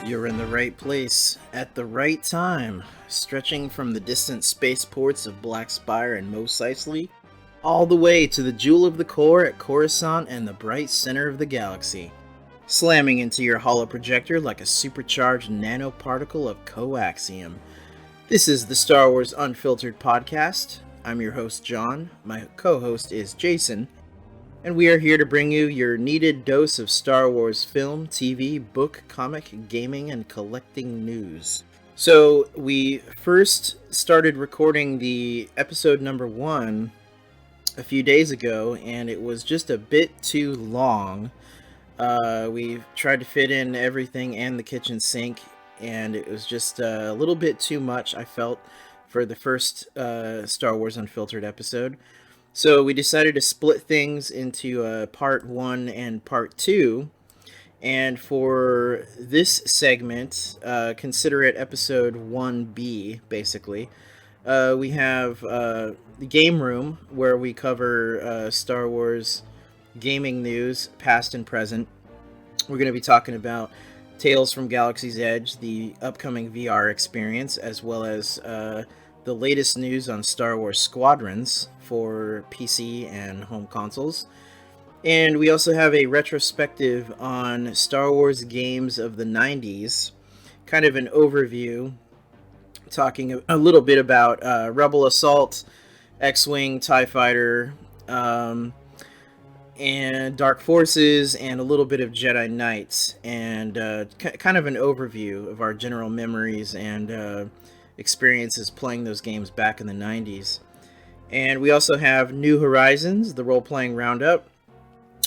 You're in the right place at the right time, stretching from the distant spaceports of Black Spire and Mos Eisley all the way to the jewel of the core at Coruscant and the bright center of the galaxy, slamming into your holoprojector like a supercharged nanoparticle of coaxium. This is the Star Wars Unfiltered podcast. I'm your host, John. My co-host is Jason. And we are here to bring you your needed dose of Star Wars film, TV, book, comic, gaming, and collecting news. So, we first started recording the episode number 1 a few days ago, and it was just a bit too long. We tried to fit in everything and the kitchen sink, and it was just a little bit too much, I felt, for the first Star Wars Unfiltered episode. So we decided to split things into part 1 and part 2. And for this segment, consider it episode 1B, basically. We have the game room, where we cover Star Wars gaming news, past and present. We're going to be talking about Tales from Galaxy's Edge, the upcoming VR experience, as well as the latest news on Star Wars Squadrons for PC and home consoles. And we also have a retrospective on Star Wars games of the 90s, kind of an overview, talking a little bit about Rebel Assault, X-Wing, TIE Fighter, and Dark Forces, and a little bit of Jedi Knights, and kind of an overview of our general memories and experiences playing those games back in the 90s. And we also have New Horizons, the role-playing roundup,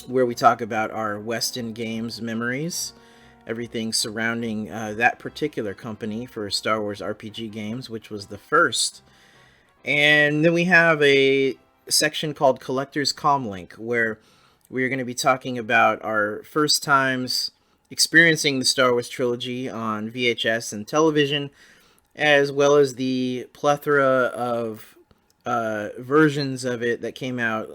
where we talk about our Weston Games memories, everything surrounding that particular company for Star Wars RPG games, which was the first. And then we have a section called Collector's Comlink, where we are going to be talking about our first times experiencing the Star Wars trilogy on VHS and television, as well as the plethora of versions of it that came out,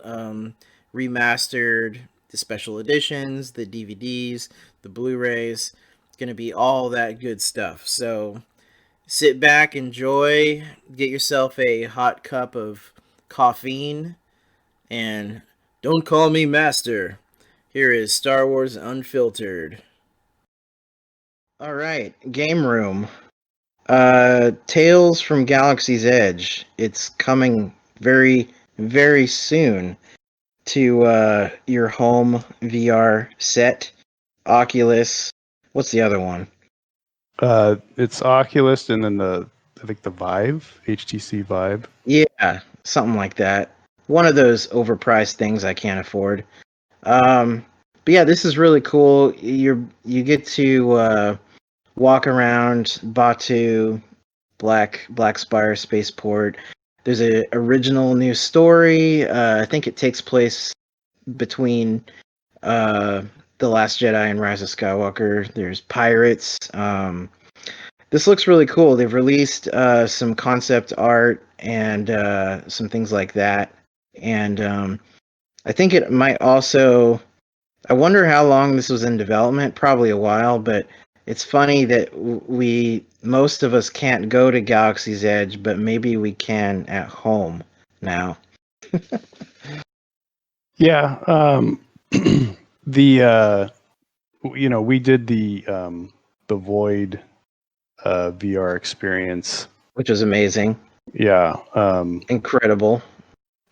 remastered, the special editions, the DVDs, the Blu-rays. It's going to be all that good stuff. So sit back, enjoy, get yourself a hot cup of caffeine, and don't call me master. Here is Star Wars Unfiltered. All right, game room. Tales from Galaxy's Edge. It's coming very, very soon to your home VR set. Oculus. What's the other one? It's Oculus and then I think the Vive, HTC Vive. Yeah, something like that. One of those overpriced things I can't afford. But yeah, this is really cool. You get to walk around Batu, Black Spire Spaceport. There's an original new story. I think it takes place between The Last Jedi and Rise of Skywalker. There's pirates. This looks really cool. They've released some concept art and some things like that. And I think it might also... I wonder how long this was in development. Probably a while, but it's funny that most of us can't go to Galaxy's Edge, but maybe we can at home now. Yeah, we did the Void VR experience, Which was amazing. Yeah, Incredible.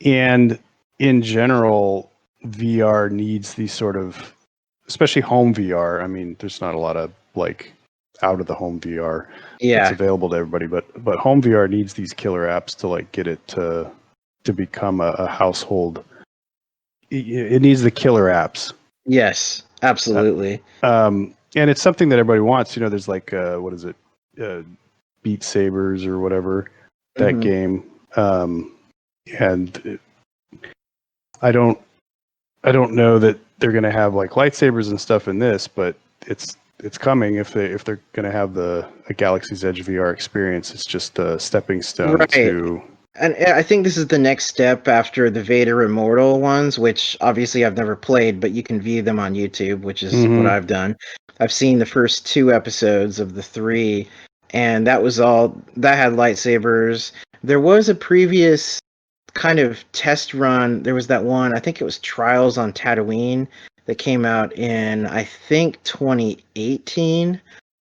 and in general, VR needs these sort of, especially home VR. I mean, there's not a lot of like out of the home VR that's available to everybody, but home VR needs these killer apps to like get it to become a household. It needs the killer apps. Yes, absolutely. And it's something that everybody wants. There's like what is it, Beat Sabers or whatever, that game. And I don't know that they're going to have like lightsabers and stuff in this, but it's coming if they're going to have a Galaxy's Edge VR experience. It's just a stepping stone to. And I think this is the next step after the Vader Immortal ones, which obviously I've never played, but you can view them on YouTube, which is what I've done. I've seen the first 2 episodes of the 3, and that was all that had lightsabers. There was a previous kind of test run. There was that one, I think it was Trials on Tatooine, that came out in, I think, 2018.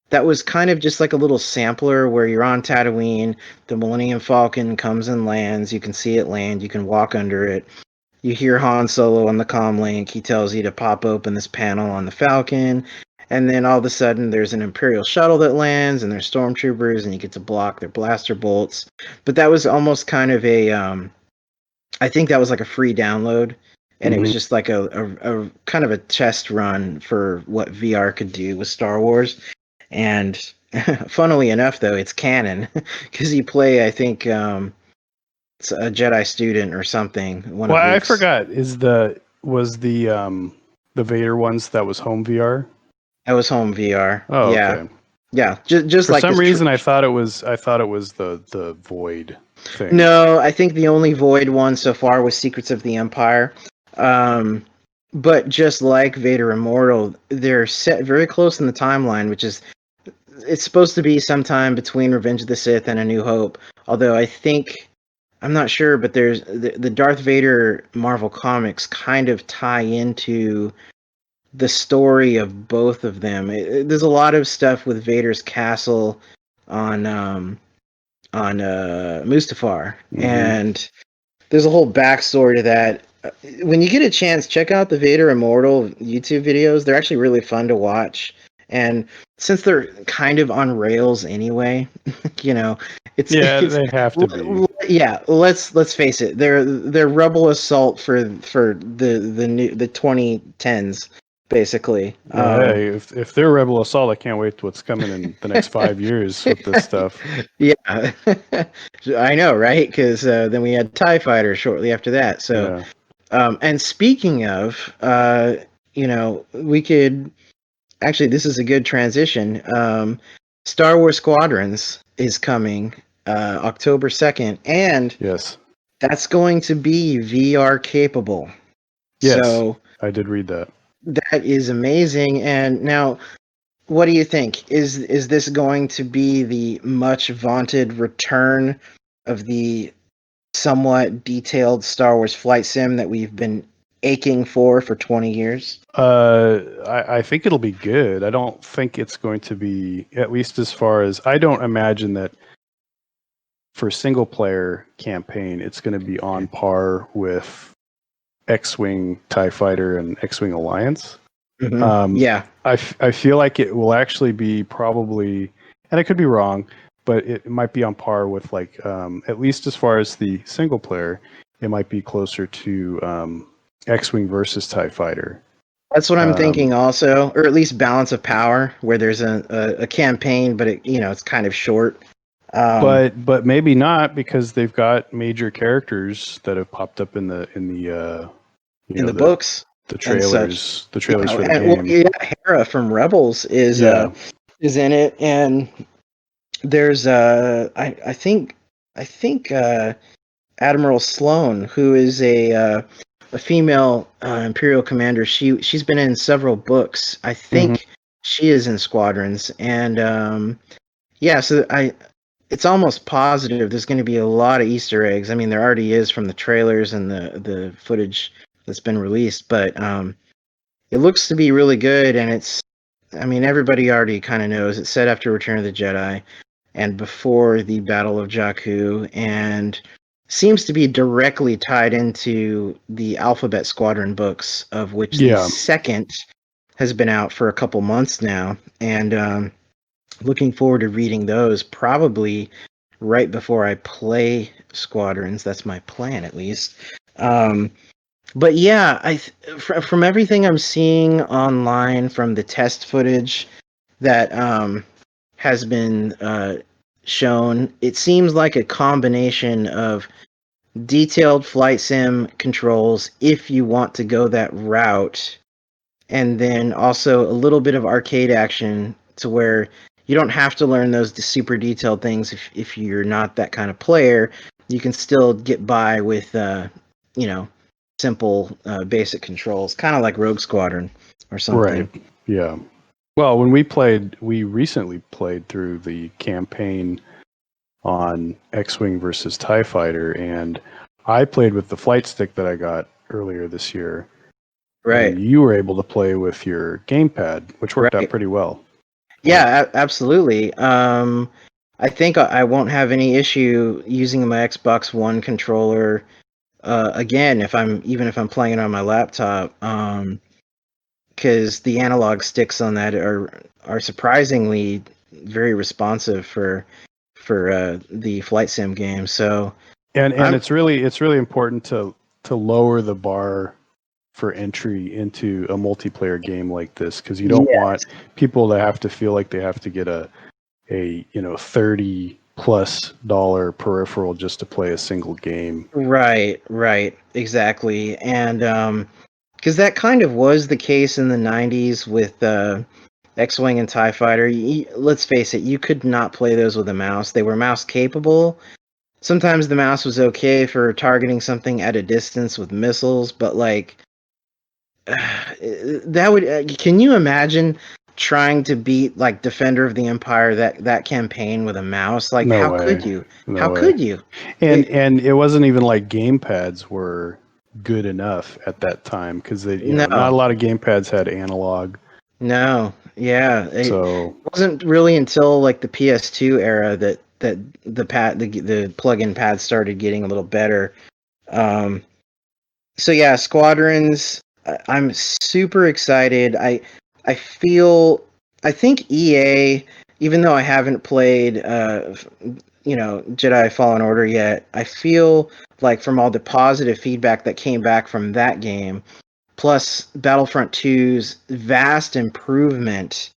That was kind of just like a little sampler where you're on Tatooine, the Millennium Falcon comes and lands, you can see it land, you can walk under it. You hear Han Solo on the comm link, he tells you to pop open this panel on the Falcon, and then all of a sudden there's an Imperial shuttle that lands, and there's stormtroopers, and you get to block their blaster bolts. But that was almost kind of a I think that was like a free download, and it was just like a kind of a test run for what VR could do with Star Wars. And funnily enough, though, it's canon because you play, I think, it's a Jedi student or something. Well, I forgot. Was the Vader ones that was home VR? That was home VR. Oh, yeah. okay. Yeah, just for like some reason, I thought it was the Void thing. No, I think the only Void one so far was Secrets of the Empire. But just like Vader Immortal, they're set very close in the timeline, which is it's supposed to be sometime between Revenge of the Sith and A New Hope. Although I think I'm not sure, but there's the Darth Vader Marvel comics kind of tie into the story of both of them. There's a lot of stuff with Vader's castle on Mustafar, and there's a whole backstory to that. When you get a chance, check out the Vader Immortal YouTube videos. They're actually really fun to watch, and since they're kind of on rails anyway, it's they have to be. Yeah, let's face it. They're Rebel Assault for the 2010s. Basically, hey, if they're Rebel Assault, I can't wait to what's coming in the next 5 years with this stuff. Yeah, I know, right? Because then we had TIE Fighter shortly after that. So, and speaking of, we could actually. This is a good transition. Star Wars Squadrons is coming October 2nd, and yes, that's going to be VR capable. Yes, so I did read that. That is amazing. And now, what do you think? Is this going to be the much vaunted return of the somewhat detailed Star Wars flight sim that we've been aching for 20 years? I think it'll be good. I don't think it's going to be, at least as far as, I don't imagine that for single player campaign, it's going to be on par with X-Wing, TIE Fighter, and X-Wing Alliance. Yeah. I feel like it will actually be probably, and I could be wrong, but it might be on par with at least as far as the single player, it might be closer to X-Wing versus TIE Fighter. That's what I'm thinking also, or at least Balance of Power, where there's a campaign, but it's kind of short. But maybe not, because they've got major characters that have popped up in the books, the trailers for the game. Well, Hera from Rebels is in it, and there's I think Admiral Sloane, who is a female Imperial commander. She's been in several books. I think she is in Squadrons, and so it's almost positive there's going to be a lot of Easter eggs. I mean, there already is from the trailers and the footage that's been released, but it looks to be really good. And everybody already kind of knows it's set after Return of the Jedi and before the Battle of Jakku, and seems to be directly tied into the Alphabet Squadron books, of which the second has been out for a couple months now, and looking forward to reading those probably right before I play Squadrons. That's my plan, at least. But yeah, from everything I'm seeing online, from the test footage that has been shown, it seems like a combination of detailed flight sim controls, if you want to go that route, and then also a little bit of arcade action to where you don't have to learn those super detailed things if you're not that kind of player. You can still get by with simple basic controls, kind of like Rogue Squadron or something. Right. Yeah. Well, we recently played through the campaign on X-Wing versus TIE Fighter, and I played with the flight stick that I got earlier this year. Right. And you were able to play with your gamepad, which worked out pretty well. Yeah, absolutely. I think I won't have any issue using my Xbox One controller again if I'm playing it on my laptop. Because the analog sticks on that are surprisingly very responsive for the flight sim game. So and it's really important to lower the bar for entry into a multiplayer game like this, because you don't want people to have to feel like they have to get a $30+ peripheral just to play a single game. Right, exactly, and because that kind of was the case in the '90s with X-Wing and TIE Fighter. Let's face it, you could not play those with a mouse. They were mouse capable. Sometimes the mouse was okay for targeting something at a distance with missiles, but like that would. Can you imagine trying to beat like Defender of the Empire that campaign with a mouse? Like, how could you? How could you? And it wasn't even like gamepads were good enough at that time, because not a lot of gamepads had analog. No, yeah. So it wasn't really until like the PS2 era that the plug-in pads started getting a little better. So yeah, Squadrons. I'm super excited. I think EA, even though I haven't played Jedi Fallen Order yet, I feel like from all the positive feedback that came back from that game, plus Battlefront 2's vast improvement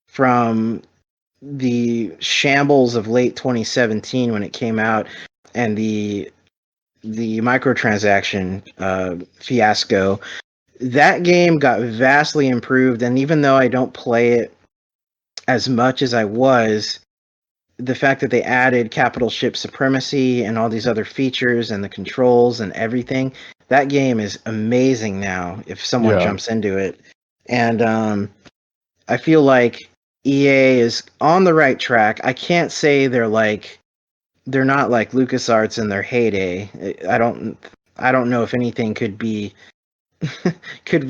from the shambles of late 2017 when it came out, and the microtransaction fiasco. That game got vastly improved, and even though I don't play it as much as I was, the fact that they added capital ship supremacy and all these other features and the controls and everything, that game is amazing now if someone jumps into it. And I feel like EA is on the right track. I can't say they're not like LucasArts in their heyday. I don't know if anything could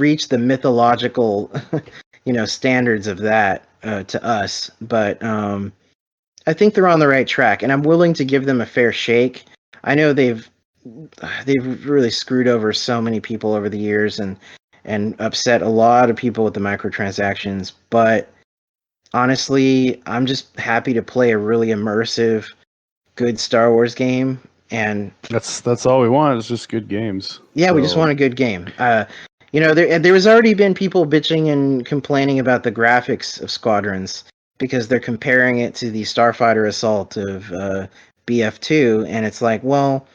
reach the mythological standards of that to us, but I think they're on the right track, and I'm willing to give them a fair shake. I know they've really screwed over so many people over the years and upset a lot of people with the microtransactions, but honestly, I'm just happy to play a really immersive, good Star Wars game, and that's all we want, is just good games. Yeah, we just want a good game. There was already been people bitching and complaining about the graphics of Squadrons because they're comparing it to the Starfighter Assault of BF2, and it's like, well,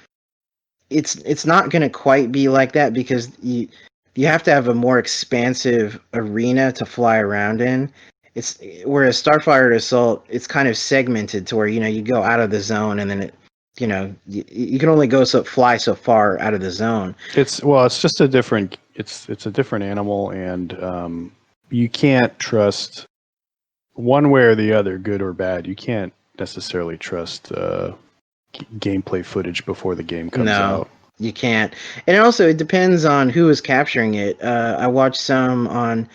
it's not going to quite be like that because you have to have a more expansive arena to fly around in. It's whereas Starfighter Assault, it's kind of segmented to where you go out of the zone and then you can only fly so far out of the zone. It's just a different animal, and you can't trust one way or the other, good or bad. You can't necessarily trust gameplay footage before the game comes out. You can't. And also, it depends on who is capturing it. I watched some on,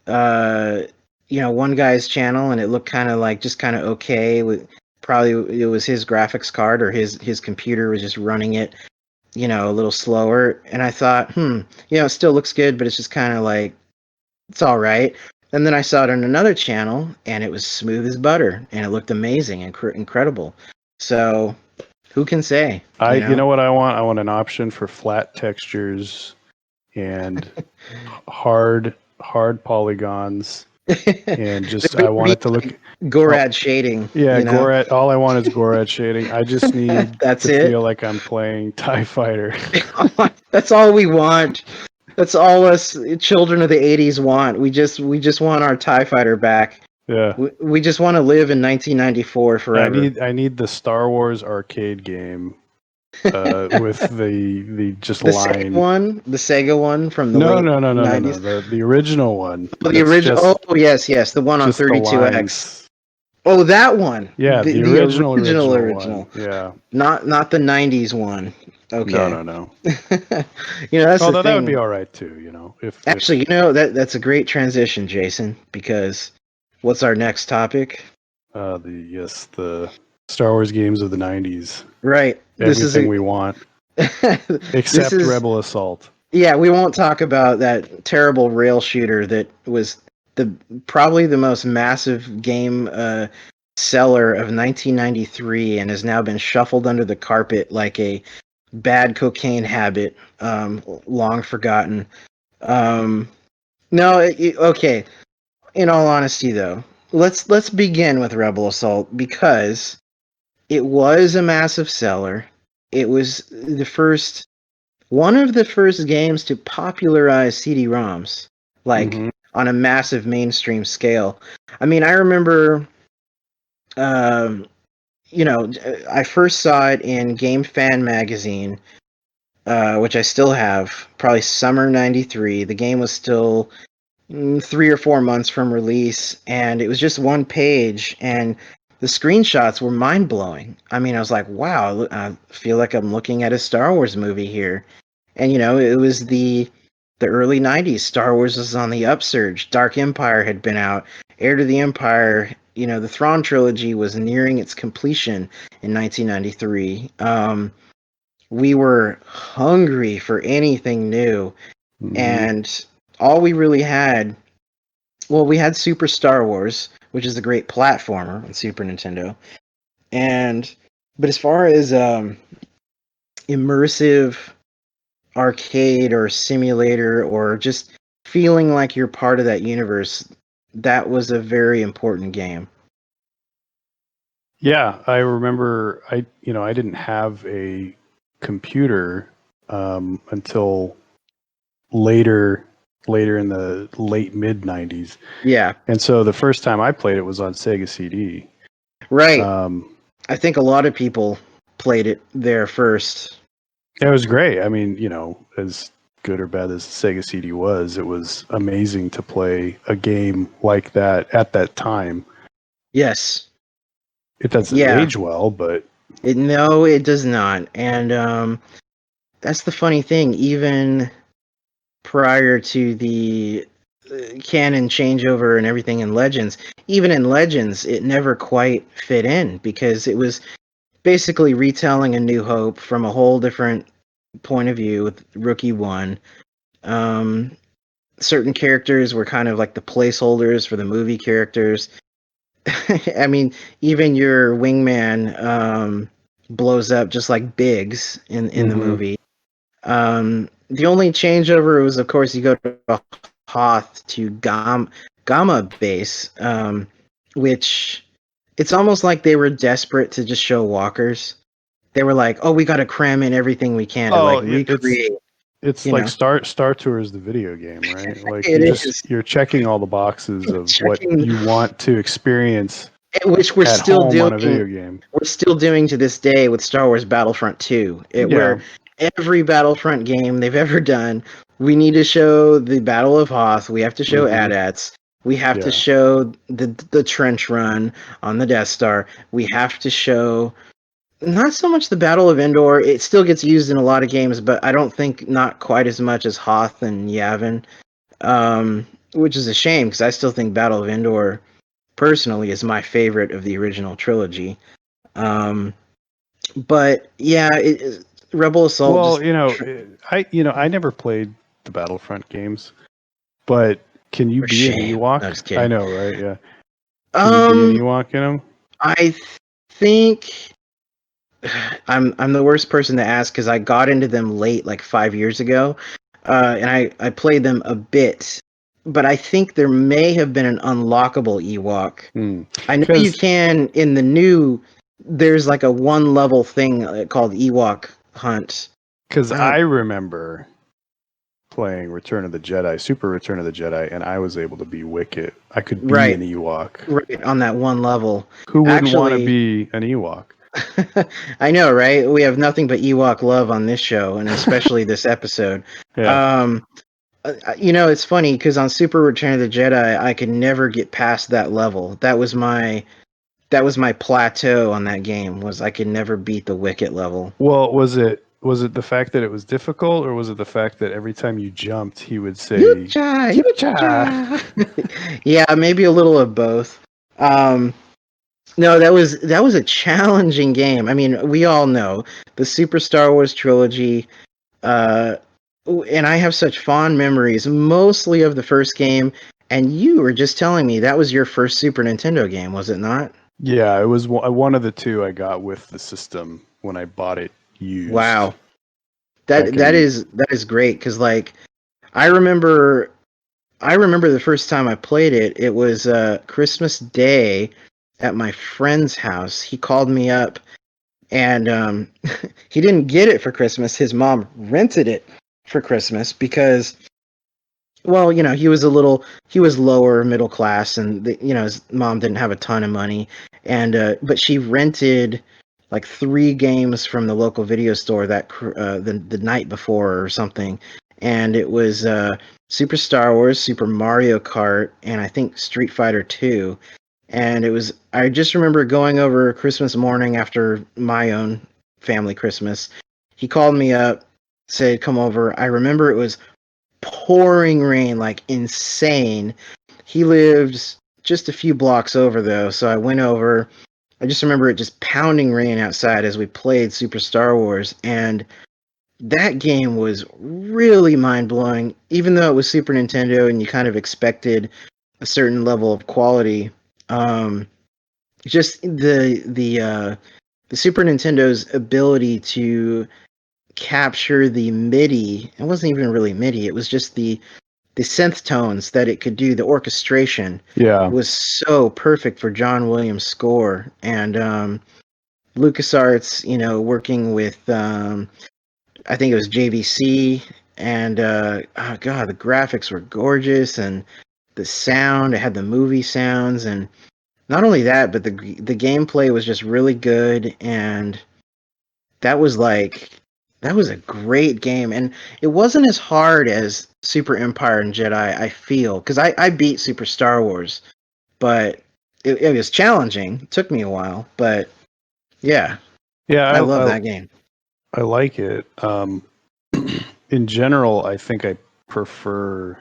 one guy's channel, and it looked kind of okay. Probably it was his graphics card or his computer was just running it, a little slower. And I thought, it still looks good, but it's just kind of like, it's all right. And then I saw it on another channel, and it was smooth as butter, and it looked amazing and incredible. So who can say? You know what I want? I want an option for flat textures and hard polygons, and just I want it to look Gorad shading. Yeah, Gorad. All I want is Gorad shading. I just need feel like I'm playing TIE Fighter. That's all we want. That's all us children of the '80s want. We just want our TIE Fighter back. Yeah. We just want to live in 1994 forever. I need the Star Wars arcade game with the just The line. The Sega one from the No, late no, no, no, no, 90s. no. The original one. Oh, the original. Oh, yes, the one on just the 32X. lines. Oh, that one. Yeah, the original one. Yeah. Not the 90s one. Okay. No. That's the Although that would thing. be all right too, if Actually, that's a great transition, Jason, because what's our next topic? the Star Wars games of the 90s. Right. Everything we want. Except Rebel Assault. Yeah, we won't talk about that terrible rail shooter that was probably the most massive game seller of 1993 and has now been shuffled under the carpet like a bad cocaine habit, long forgotten. No, okay. In all honesty, though, let's begin with Rebel Assault because it was a massive seller. It was one of the first games to popularize CD-ROMs, like on a massive mainstream scale. I mean, I remember, I first saw it in Game Fan magazine, which I still have, probably summer '93. The game was still 3 or 4 months from release, and it was just one page, and the screenshots were mind-blowing. I mean, I was like, wow, I feel like I'm looking at a Star Wars movie here. And it was the early '90s. Star Wars was on the upsurge. Dark Empire had been out. Heir to the Empire. The Thrawn trilogy was nearing its completion in 1993. We were hungry for anything new, and all we really had. Well, we had Super Star Wars, which is a great platformer on Super Nintendo, but as far as immersive arcade or simulator or just feeling like you're part of that universe, that was a very important game. Yeah, I remember I didn't have a computer until later in the late mid 90s. Yeah. And so the first time I played it was on Sega CD. Right. I think a lot of people played it there first. It was great. I mean, as good or bad as Sega CD was, it was amazing to play a game like that at that time. Yes. It doesn't age well, but no, it does not. And that's the funny thing. Even prior to the canon changeover and everything in Legends, even in Legends, it never quite fit in because it was basically retelling A New Hope from a whole different point of view with Rookie One. Certain characters were kind of like the placeholders for the movie characters. I mean, even your wingman blows up just like Biggs in the movie. The only changeover was, of course, you go to Hoth to Gamma base, which it's almost like they were desperate to just show walkers. They were like, "Oh, we got to cram in everything we can to like recreate." It's like Star Tours, the video game, right? Like you're checking all the boxes of what you want to experience, which we're still doing on a video game. We're still doing to this day with Star Wars Battlefront 2, where every Battlefront game they've ever done, we need to show the Battle of Hoth. We have to show AT-ATs. We have to show the trench run on the Death Star. We have to show not so much the Battle of Endor. It still gets used in a lot of games, but I don't think not quite as much as Hoth and Yavin, which is a shame because I still think Battle of Endor personally is my favorite of the original trilogy. But yeah, Rebel Assault. Well, I never played the Battlefront games, but can you be an Ewok? No, just kidding. I know, right? Yeah. Can you be an Ewok in them? I think I'm the worst person to ask because I got into them late, like 5 years ago, and I played them a bit. But I think there may have been an unlockable Ewok. I know you can in the new. There's like a one level thing called Ewok Hunt. Because I remember playing Return of the Jedi, Super Return of the Jedi, and I was able to be Wicket. I could be an Ewok. Right, on that one level. Who wouldn't want to be an Ewok? I know, right? We have nothing but Ewok love on this show, and especially this episode. Yeah. It's funny because on Super Return of the Jedi, I could never get past that level. That was my plateau on that game. Was I could never beat the Wicket level. Well, was it the fact that it was difficult, or was it the fact that every time you jumped, he would say Yucha, "Yucha"? yucha. Yeah, maybe a little of both. Um, no, that was a challenging game. I mean, we all know the Super Star Wars trilogy. Uh, and I have such fond memories, mostly of the first game. And you were just telling me that was your first Super Nintendo game, was it not? Yeah, it was one of the two I got with the system when I bought it used Wow, back that that in. is that is great because like I remember I remember the first time I played it. It was Christmas Day at my friend's house. He called me up and he didn't get it for Christmas. His mom rented it for Christmas because, well, he was lower middle class, and his mom didn't have a ton of money, and but she rented like 3 games from the local video store the night before or something, and it was Super Star Wars, Super Mario Kart, and I think Street Fighter 2. And I just remember going over Christmas morning after my own family Christmas. He called me up, said, come over. I remember it was pouring rain, like insane. He lived just a few blocks over, though. So I went over. I just remember it just pounding rain outside as we played Super Star Wars. And that game was really mind blowing, even though it was Super Nintendo and you kind of expected a certain level of quality. Um, just the Super Nintendo's ability to capture the MIDI. It wasn't even really MIDI. It was just the synth tones that it could do. The orchestration Yeah, was so perfect for John Williams' score. And LucasArts, working with I think it was JVC, and oh god, the graphics were gorgeous, and the sound. It had the movie sounds, and not only that, but the gameplay was just really good, and that was like that was a great game, and it wasn't as hard as Super Empire and Jedi. I feel because I beat Super Star Wars, but it was challenging. It took me a while, but yeah, yeah, I love that game. I like it. In general, I think I prefer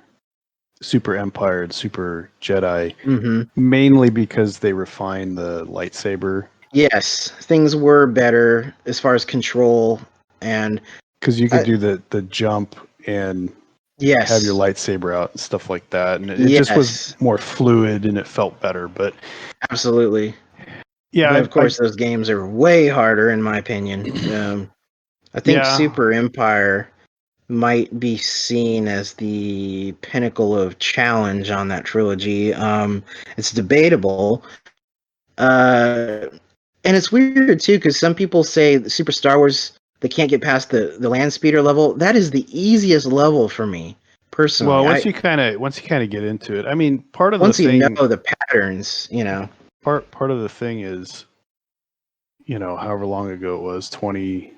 Super Empire and Super Jedi, Hmm. mainly because they refine the lightsaber. Yes, things were better as far as control, and Because you could uh, do the jump and have your yes, lightsaber out and stuff like that, and it just was yes, more fluid and it felt better. But absolutely. yeah, But of course, those games are way harder, in my opinion. I think yeah. Super Empire might be seen as the pinnacle of challenge on that trilogy. It's debatable. And it's weird too, because some people say the Super Star Wars they can't get past the land speeder level. That is the easiest level for me Well, personally. once you kind of get into it, I mean, part of the Once you know thing the patterns. part of the thing is, however long ago it was, 20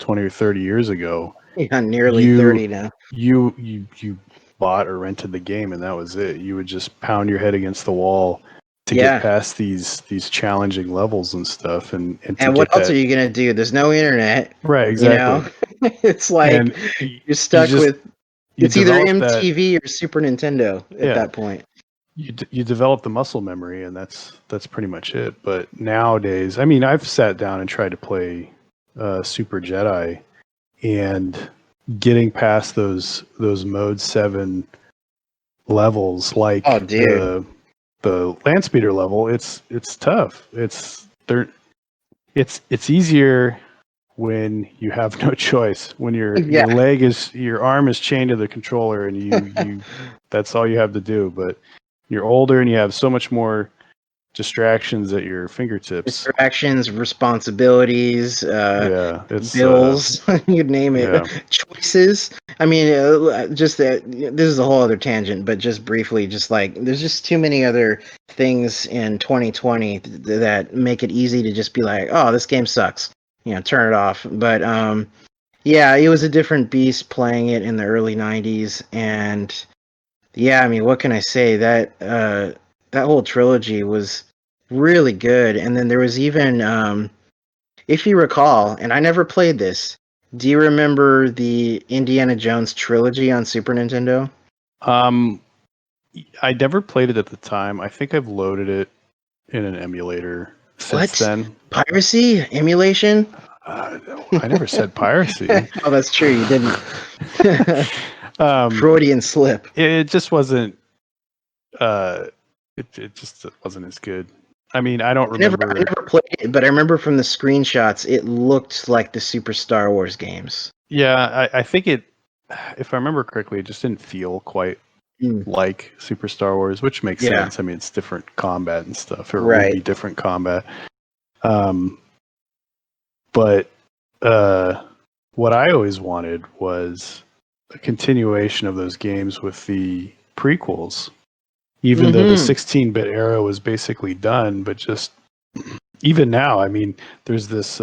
or 30 years ago, Yeah, nearly you 30 now. you bought or rented the game and that was it. You would just pound your head against the wall to get Yeah. past these challenging levels and stuff, and to And what get else are that you gonna do? There's no internet, right, you know? exactly. It's like And you're you stuck just with you it's either develop that. MTV or Super Nintendo at Yeah, that point. you develop the muscle memory, and that's pretty much it. But nowadays, I mean, I've sat down and tried to play Super Jedi, and getting past those mode 7 levels, Oh, like dude. the land speeder level, it's tough. It's easier when you have no choice, when Yeah. your arm is chained to the controller, and you that's all you have to do. But you're older and you have so much more distractions at your fingertips. Distractions, responsibilities, it's bills, you name it, yeah. choices. I mean, just that. This is a whole other tangent, but just briefly, just like there's just too many other things in 2020 that make it easy to just be like, oh, this game sucks, turn it off. But yeah, it was a different beast playing it in the early 90s, and yeah, I mean, what can I say? That whole trilogy was really good. And then there was even, if you recall, and I never played this. Do you remember the Indiana Jones trilogy on Super Nintendo? I never played it at the time. I think I've loaded it in an emulator since What? then. Piracy? Emulation? I never said piracy. Oh, that's true. You didn't. Freudian slip. It just wasn't. It just wasn't as good. I mean, I don't remember. I never played it, but I remember from the screenshots, it looked like the Super Star Wars games. Yeah, I think it. If I remember correctly, it just didn't feel quite like Super Star Wars, which makes sense. I mean, it's different combat and stuff, or it would be different combat. But what I always wanted was a continuation of those games with the prequels, even though the 16-bit era was basically done. But just even now, I mean, there's this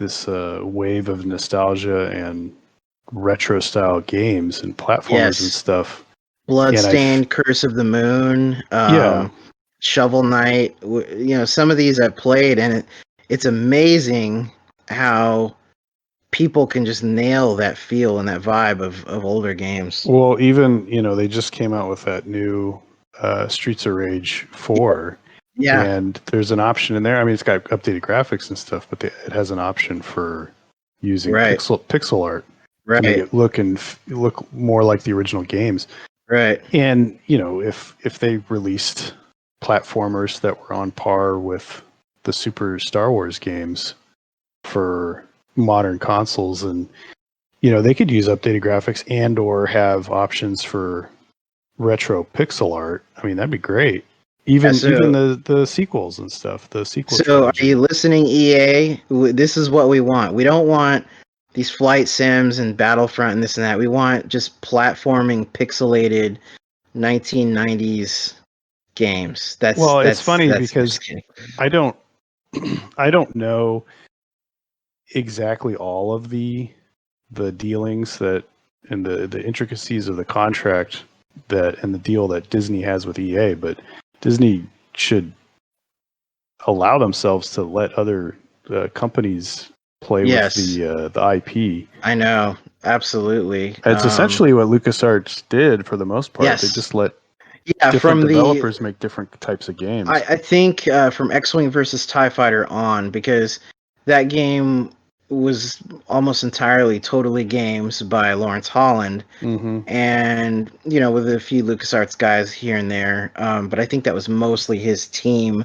wave of nostalgia and retro style games and platformers and stuff. Bloodstained, Curse of the Moon, Shovel Knight. Some of these I've played, and it's amazing how people can just nail that feel and that vibe of older games. Well, even they just came out with that new Streets of Rage 4. Yeah. And there's an option in there. I mean, it's got updated graphics and stuff, but it has an option for using pixel art to make it look more like the original games. Right. And if they released platformers that were on par with the Super Star Wars games for modern consoles, and they could use updated graphics and or have options for retro pixel art. I mean, that'd be great. Even the sequels and stuff. The sequel. So, are you listening, EA? This is what we want. We don't want these flight sims and Battlefront and this and that. We want just platforming, pixelated 1990s games. It's funny because I don't know exactly all of the dealings that and the intricacies of the contract and the deal that Disney has with EA, but Disney should allow themselves to let other companies play with the IP. I know, absolutely. It's essentially what LucasArts did for the most part. They just let different developers make different types of games. I think from X-Wing versus TIE Fighter on, because that game was almost entirely totally games by Lawrence Holland, and with a few LucasArts guys here and there, but I think that was mostly his team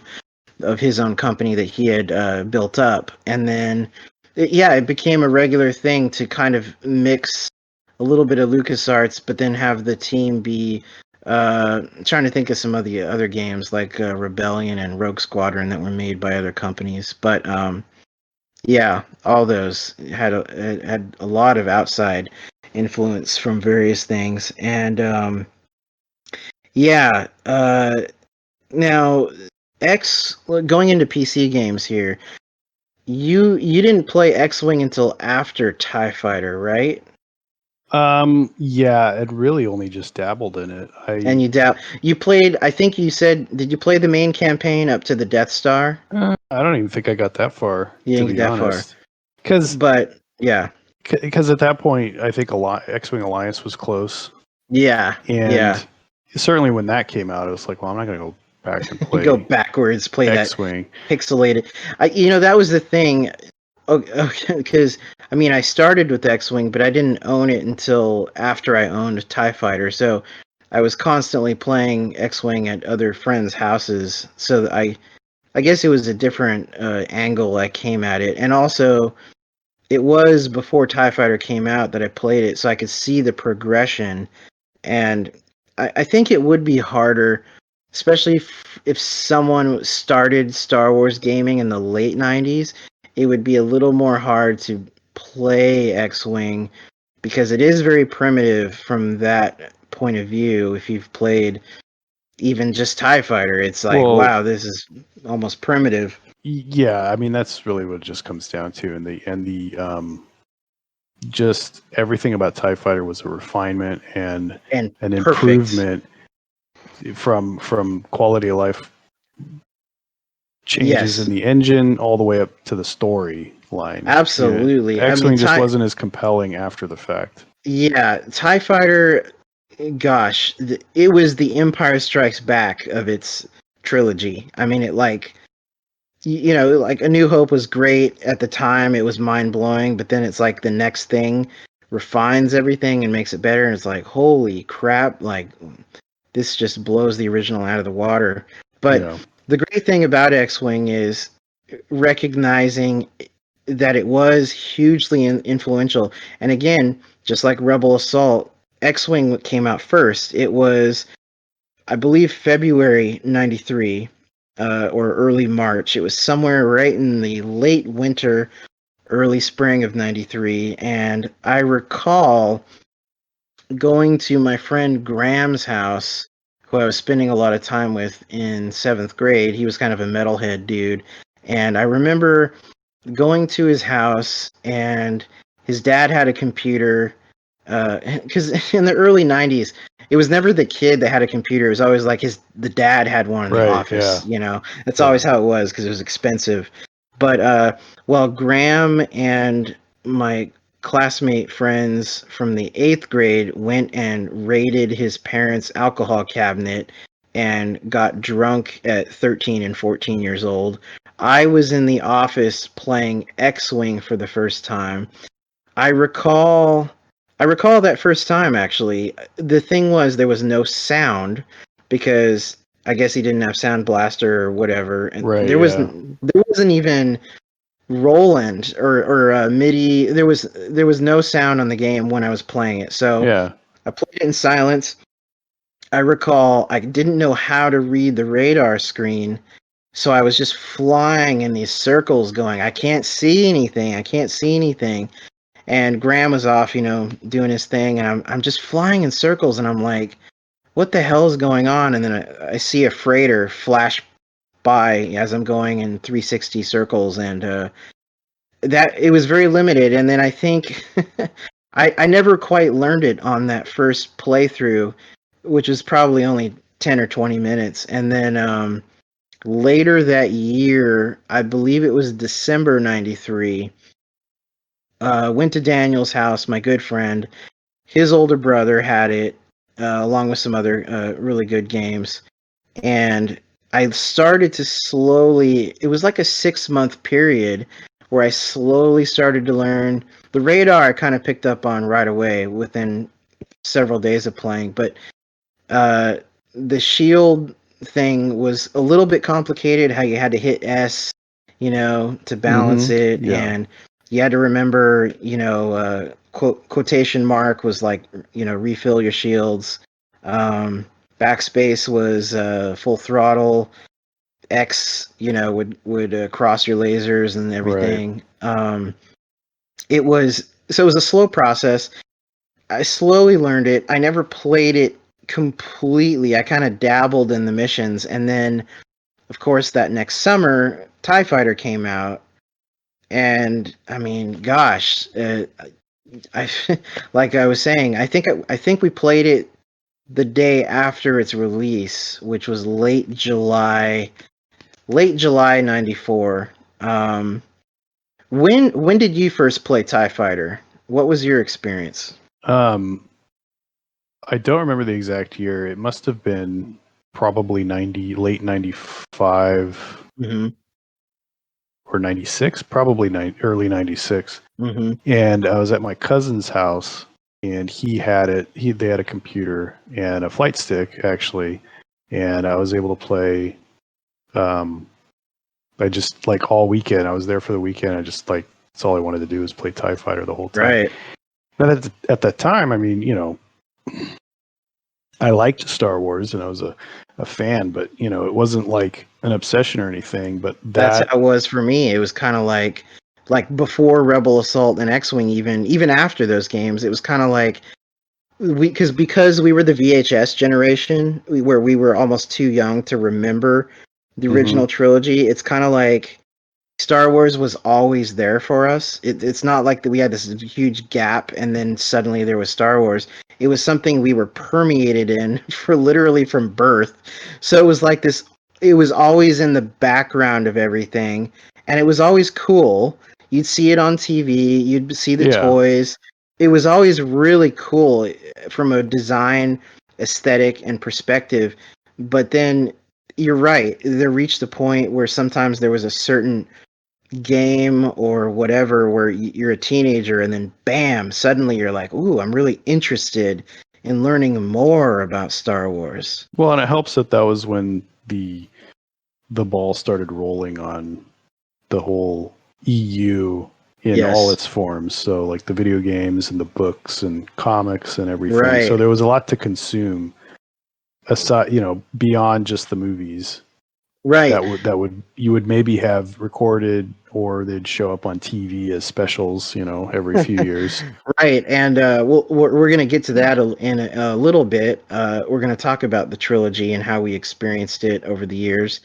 of his own company that he had built up. And then it became a regular thing to kind of mix a little bit of LucasArts, but then have the team be trying to think of some of the other games like Rebellion and Rogue Squadron that were made by other companies. But all those had a lot of outside influence from various things. And now going into PC games here, you didn't play X-Wing until after TIE Fighter, right? I'd really only just dabbled in it. And you played, I think you said, did you play the main campaign up to the Death Star? I don't even think I got that far, to be honest. Because at that point, I think X-Wing Alliance was close. Yeah. And certainly when that came out, I was like, well, I'm not going to go back and play. Go backwards, play X-Wing. That pixelated. That was the thing. Because I mean, I started with X-Wing, but I didn't own it until after I owned TIE Fighter. So I was constantly playing X-Wing at other friends' houses. So I guess it was a different angle I came at it, and also it was before TIE Fighter came out that I played it, so I could see the progression. And I think it would be harder especially if someone started Star Wars gaming in the late 90s, it would be a little more hard to play X-Wing because it is very primitive from that point of view. If you've played even just TIE Fighter, it's like, wow, this is almost primitive. Yeah, I mean that's really what it just comes down to, and the just everything about TIE Fighter was a refinement and an improvement from quality of life changes in the engine all the way up to the story line. Absolutely. X-Wing just wasn't as compelling after the fact. Yeah, TIE Fighter, gosh, it was the Empire Strikes Back of its trilogy. I mean, it like, you know, like A New Hope was great at the time. It was mind-blowing, but then it's like the next thing refines everything and makes it better. And it's like, holy crap, like this just blows the original out of the water. But the great thing about X-Wing is recognizing that it was hugely influential. And again, just like Rebel Assault, X-Wing came out first. It was, I believe, February 93 or early March. It was somewhere right in the late winter, early spring of 93. And I recall going to my friend Graham's house, who I was spending a lot of time with in 7th grade. He was kind of a metalhead dude. And I remember going to his house, and his dad had a computer. Because in the early 90s, it was never the kid that had a computer. It was always like the dad had one in the office. Yeah. You know, that's always how it was because it was expensive. But well, Graham and my classmate friends from the 8th grade went and raided his parents' alcohol cabinet and got drunk at 13 and 14 years old. I was in the office playing X-Wing for the first time. I recall that first time, actually. The thing was, there was no sound because I guess he didn't have Sound Blaster or whatever. And there wasn't even Roland or MIDI. There was no sound on the game when I was playing it. So I played it in silence. I recall I didn't know how to read the radar screen, so I was just flying in these circles going, I can't see anything. And Graham was off, you know, doing his thing, and I'm just flying in circles, and I'm like, what the hell is going on? And then I see a freighter flash by as I'm going in 360 circles, and that it was very limited. And then I think I never quite learned it on that first playthrough, which was probably only 10 or 20 minutes. And then later that year, I believe it was December 93, went to Daniel's house, my good friend. His older brother had it, along with some other really good games. And I started to slowly, it was like a 6-month period where I slowly started to learn. The radar I kind of picked up on right away within several days of playing, but the shield thing was a little bit complicated, how you had to hit S, you know, to balance it. And you had to remember, you know, quotation mark was like, you know, refill your shields. Backspace was full throttle. X, you know, would cross your lasers and everything. It was a slow process. I slowly learned it. I never played it completely. I kind of dabbled in the missions, and then, of course, that next summer, TIE Fighter came out, and I mean, gosh, I like I was saying, I think we played it the day after its release, which was late July '94. When did you first play TIE Fighter? What was your experience? I don't remember the exact year. It must have been probably late 95 or 96, probably early 96. And I was at my cousin's house, and he had it. They had a computer and a flight stick, actually, and I was able to play. I just like all weekend. I was there for the weekend. I just like that's all I wanted to do was play TIE Fighter the whole time. Right. But at that time, I mean, you know, I liked Star Wars and I was a fan, but you know, it wasn't like an obsession or anything. But That's that, how it was for me. It was kind of like before Rebel Assault and X-Wing, even after those games, it was kind of like because we were the VHS generation, where we were almost too young to remember the mm-hmm. original trilogy. It's kind of like Star Wars was always there for us. It's not like that we had this huge gap and then suddenly there was Star Wars. It was something we were permeated in for literally from birth. So it was like this, it was always in the background of everything, and it was always cool. You'd see it on TV, you'd see the toys. It was always really cool from a design, aesthetic, and perspective. But then you're right, there reached the point where sometimes there was a certain game or whatever where you're a teenager and then bam, suddenly you're like, ooh, I'm really interested in learning more about Star Wars. Well, and it helps that that was when the ball started rolling on the whole EU in all its forms. So like the video games and the books and comics and everything. Right. So there was a lot to consume aside, you know, beyond just the movies. Right. That would you would maybe have recorded, or they'd show up on TV as specials, you know, every few years. Right, and we're going to get to that in a little bit. We're going to talk about the trilogy and how we experienced it over the years.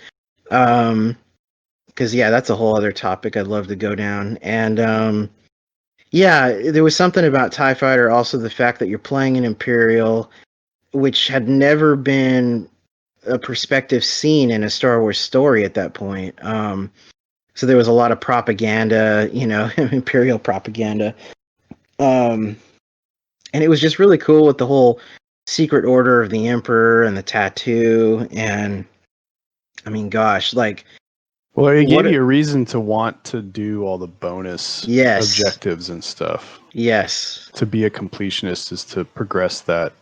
Because yeah, that's a whole other topic I'd love to go down. And yeah, there was something about TIE Fighter, also the fact that you're playing an Imperial, which had never been a perspective seen in a Star Wars story at that point. So there was a lot of propaganda, you know, Imperial propaganda. And it was just really cool with the whole secret order of the Emperor and the tattoo. And I mean, gosh, like, well, it gave you a reason to want to do all the bonus objectives and stuff. Yes. To be a completionist is to progress that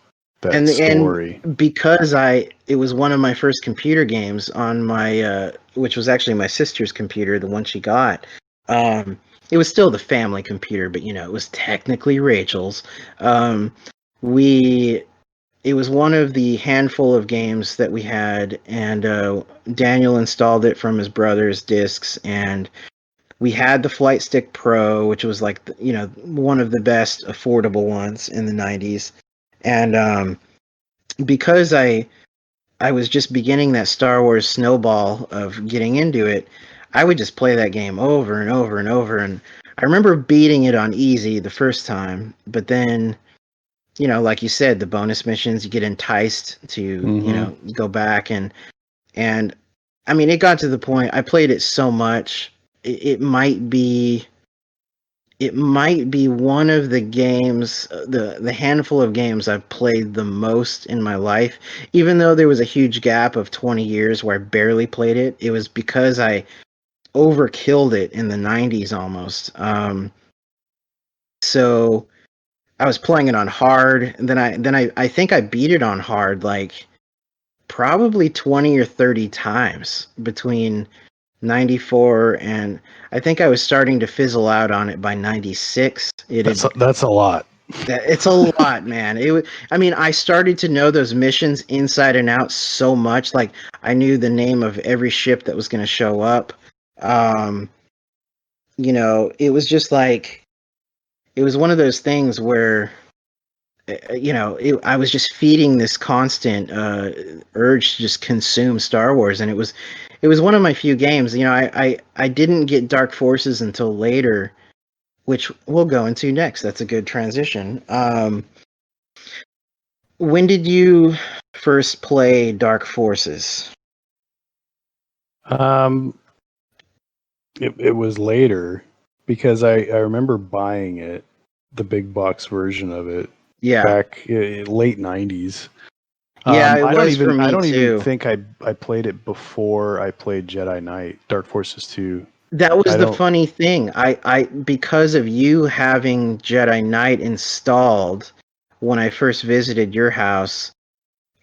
story. And because it was one of my first computer games on my, which was actually my sister's computer, the one she got. It was still the family computer, but you know, it was technically Rachel's. It was one of the handful of games that we had, and Daniel installed it from his brother's discs, and we had the Flight Stick Pro, which was like, you know, one of the best affordable ones in the 90s. And because I was just beginning that Star Wars snowball of getting into it, I would just play that game over and over and over. And I remember beating it on easy the first time, but then, you know, like you said, the bonus missions, you get enticed to, you know, go back and I mean, it got to the point, I played it so much, it might be one of the games, the handful of games I've played the most in my life. Even though there was a huge gap of 20 years where I barely played it, it was because I overkilled it in the 90s almost. So I was playing it on hard, and then I think I beat it on hard like probably 20 or 30 times between 94 and I think I was starting to fizzle out on it by 96. That's a lot. It's a lot, man. I mean, I started to know those missions inside and out so much. Like I knew the name of every ship that was going to show up. You know, it was just like, it was one of those things where, you know, I was just feeding this constant urge to just consume Star Wars, and it was one of my few games. You know, I didn't get Dark Forces until later, which we'll go into next. That's a good transition. When did you first play Dark Forces? It was later, because I remember buying it, the big box version of it, back late 90s. Yeah, it was for me too. I don't even think I played it before I played Jedi Knight, Dark Forces 2. That was the funny thing. I because of you having Jedi Knight installed when I first visited your house,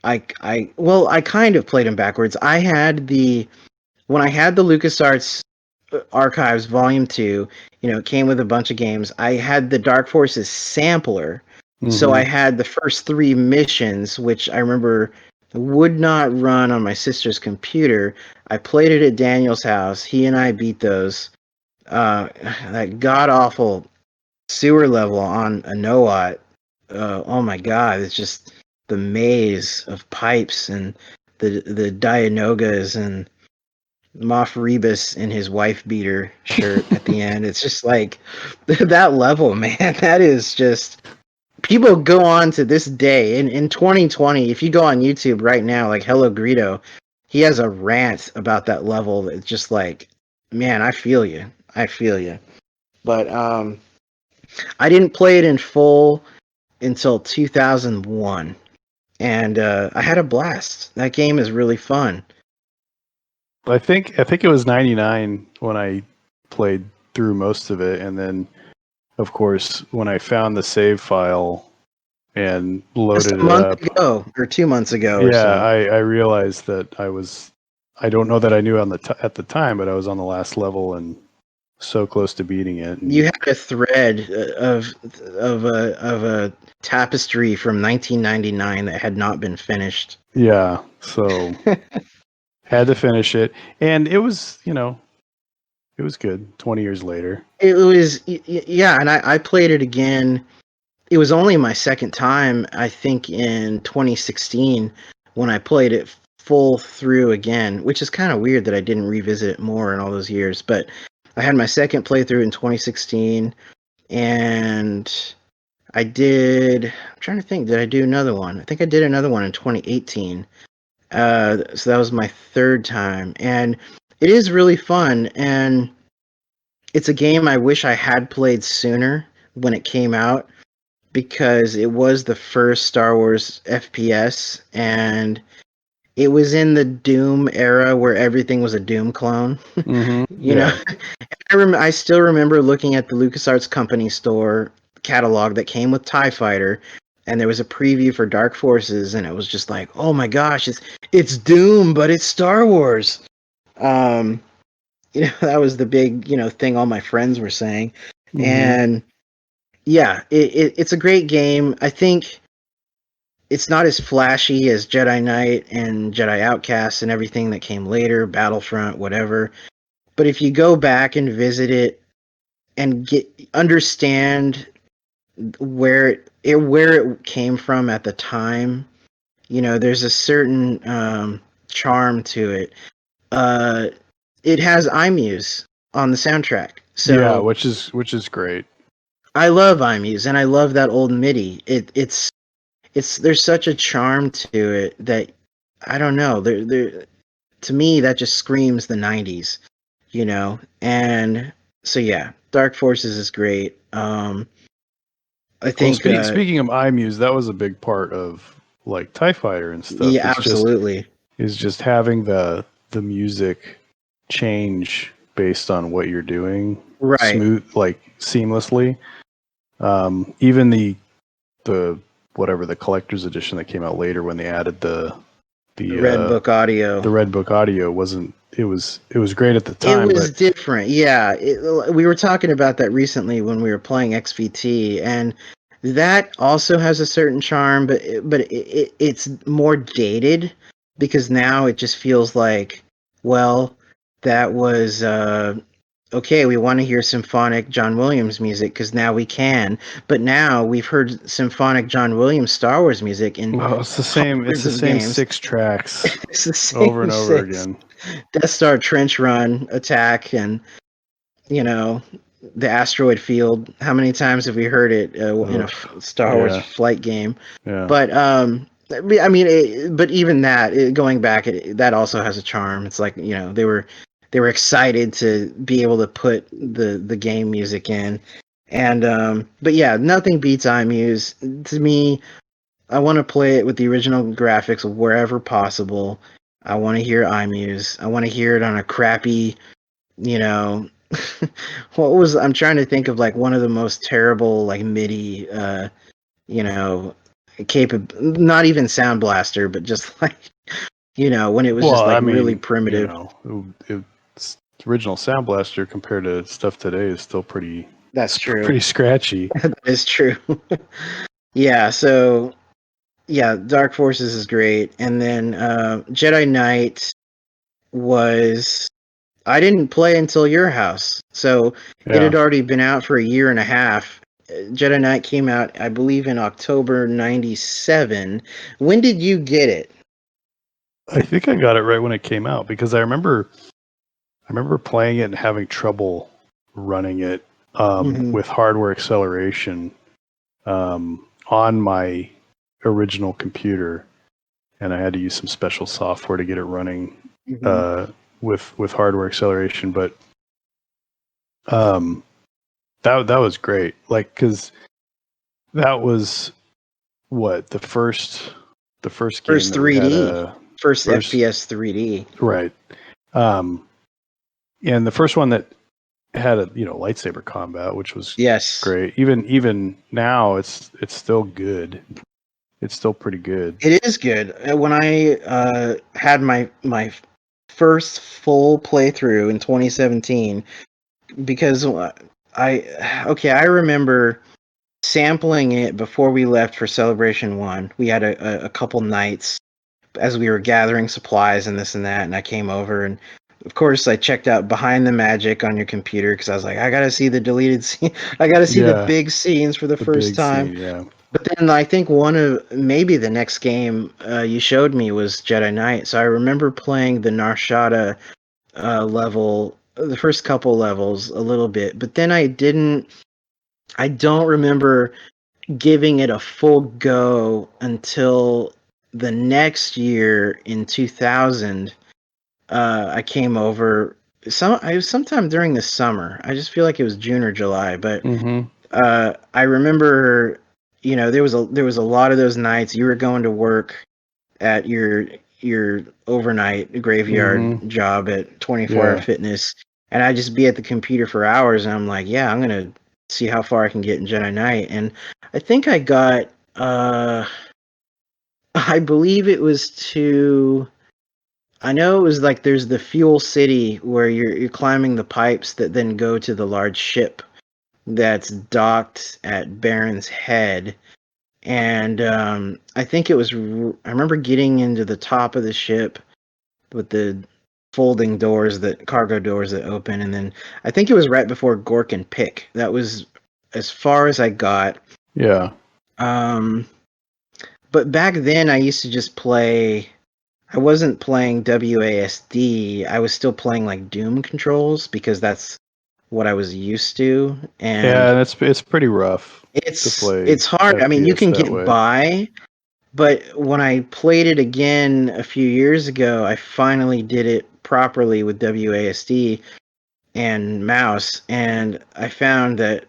I kind of played them backwards. When I had the LucasArts Archives Volume 2, you know, it came with a bunch of games. I had the Dark Forces sampler, So I had the first 3 missions, which I remember would not run on my sister's computer. I played it at Daniel's house. He and I beat those. That god awful sewer level on a Noat. Oh my god, it's just the maze of pipes and the Dianogas and Moff Rebus in his wife beater shirt at the end. It's just like that level, man. That is just people go on to this day in 2020. If you go on YouTube right now, like Hello Greedo, he has a rant about that level. It's just like, man, I feel you. I feel you. But I didn't play it in full until 2001, and I had a blast. That game is really fun. I think it was 99 when I played through most of it, and then of course when I found the save file and loaded Just a month ago or 2 months ago or so. I realized that I don't know that I knew at the time, but I was on the last level and so close to beating it. And you had a thread of a tapestry from 1999 that had not been finished. Yeah, so had to finish it, and it was it was good. 20 years later, It was yeah, and I played it again. It was only my second time, I think, in 2016 when I played it full through again, which is kind of weird that I didn't revisit it more in all those years. But I had my second playthrough in 2016, and I'm trying to think, did I do another one? I think I did another one in 2018. So that was my third time, and it is really fun, and it's a game I wish I had played sooner when it came out because it was the first Star Wars FPS, and it was in the Doom era where everything was a Doom clone. You know, I still remember looking at the LucasArts Company store catalog that came with TIE Fighter, and there was a preview for Dark Forces, and it was just like, oh my gosh, it's Doom, but it's Star Wars. Um, that was the big, thing all my friends were saying. And yeah, it's a great game. I think it's not as flashy as Jedi Knight and Jedi Outcast and everything that came later, Battlefront, whatever. But if you go back and visit it and understand where it came from at the time, there's a certain charm to it. It has iMuse on the soundtrack, so yeah, which is great. I love iMuse and I love that old MIDI. It's there's such a charm to it that I don't know. There to me that just screams the 90s, And so yeah, Dark Forces is great. I think Speaking of iMuse, that was a big part of like TIE Fighter and stuff. Yeah, absolutely. Is just having the music change based on what you're doing, right? Smooth, like seamlessly. Even the whatever the collector's edition that came out later when they added the Red Book audio. The Red Book audio wasn't. It was great at the time. It was different. Yeah, we were talking about that recently when we were playing XVT, and that also has a certain charm, but it's more dated because now it just feels like, well, that was okay, we want to hear symphonic John Williams music because now we can. But now we've heard symphonic John Williams Star Wars music in it's the same. It's the same games. 6 tracks it's the same over and over again. Death Star trench run attack and the asteroid field. How many times have we heard it in a Star Wars flight game? Yeah. But I mean, but even that, going back, that also has a charm. It's like they were excited to be able to put the game music in, and but yeah, nothing beats iMuse to me. I want to play it with the original graphics wherever possible. I want to hear iMuse. I want to hear it on a crappy, I'm trying to think of like one of the most terrible like MIDI, not even Sound Blaster, but just like, when it was just like really primitive. Original Sound Blaster compared to stuff today is still pretty. That's true. Pretty scratchy. That is true. Yeah, so yeah, Dark Forces is great, and then Jedi Knight was I didn't play until your house, so it had already been out for a year and a half. Jedi Knight came out, I believe, in October '97. When did you get it? I think I got it right when it came out because I remember playing it and having trouble running it with hardware acceleration on my original computer, and I had to use some special software to get it running with hardware acceleration. But that was great, like because that was what the first game that 3D, we had a first FPS 3D, right, and the first one that had a lightsaber combat, which was great. Even now, it's still good. It's still pretty good. It is good. When I had my first full playthrough in 2017, because I remember sampling it before we left for Celebration 1. We had a couple nights as we were gathering supplies and this and that, and I came over, and of course I checked out Behind the Magic on your computer because I was like, I gotta see the deleted scene. I gotta see the big scenes for the first time. Scene, But then I think one of maybe the next game you showed me was Jedi Knight. So I remember playing the Narshada level, the first couple levels a little bit, but then I didn't. I don't remember giving it a full go until the next year in 2000. I came over. I was sometime during the summer. I just feel like it was June or July, but I remember, there was a lot of those nights you were going to work at your overnight graveyard job at 24 Hour Fitness, and I'd just be at the computer for hours, and I'm like, yeah, I'm gonna see how far I can get in Jedi Knight, and I think I got, I believe it was to. I know it was like there's the Fuel City where you're climbing the pipes that then go to the large ship that's docked at Baron's Head, and I think it was. I remember getting into the top of the ship with the folding doors, cargo doors that open, and then I think it was right before Gork and Pick. That was as far as I got. Yeah. But back then I used to just play. I wasn't playing WASD. I was still playing like Doom controls because that's what I was used to. And it's pretty rough. It's hard. I mean, you can get by, but when I played it again a few years ago, I finally did it properly with WASD and mouse, and I found that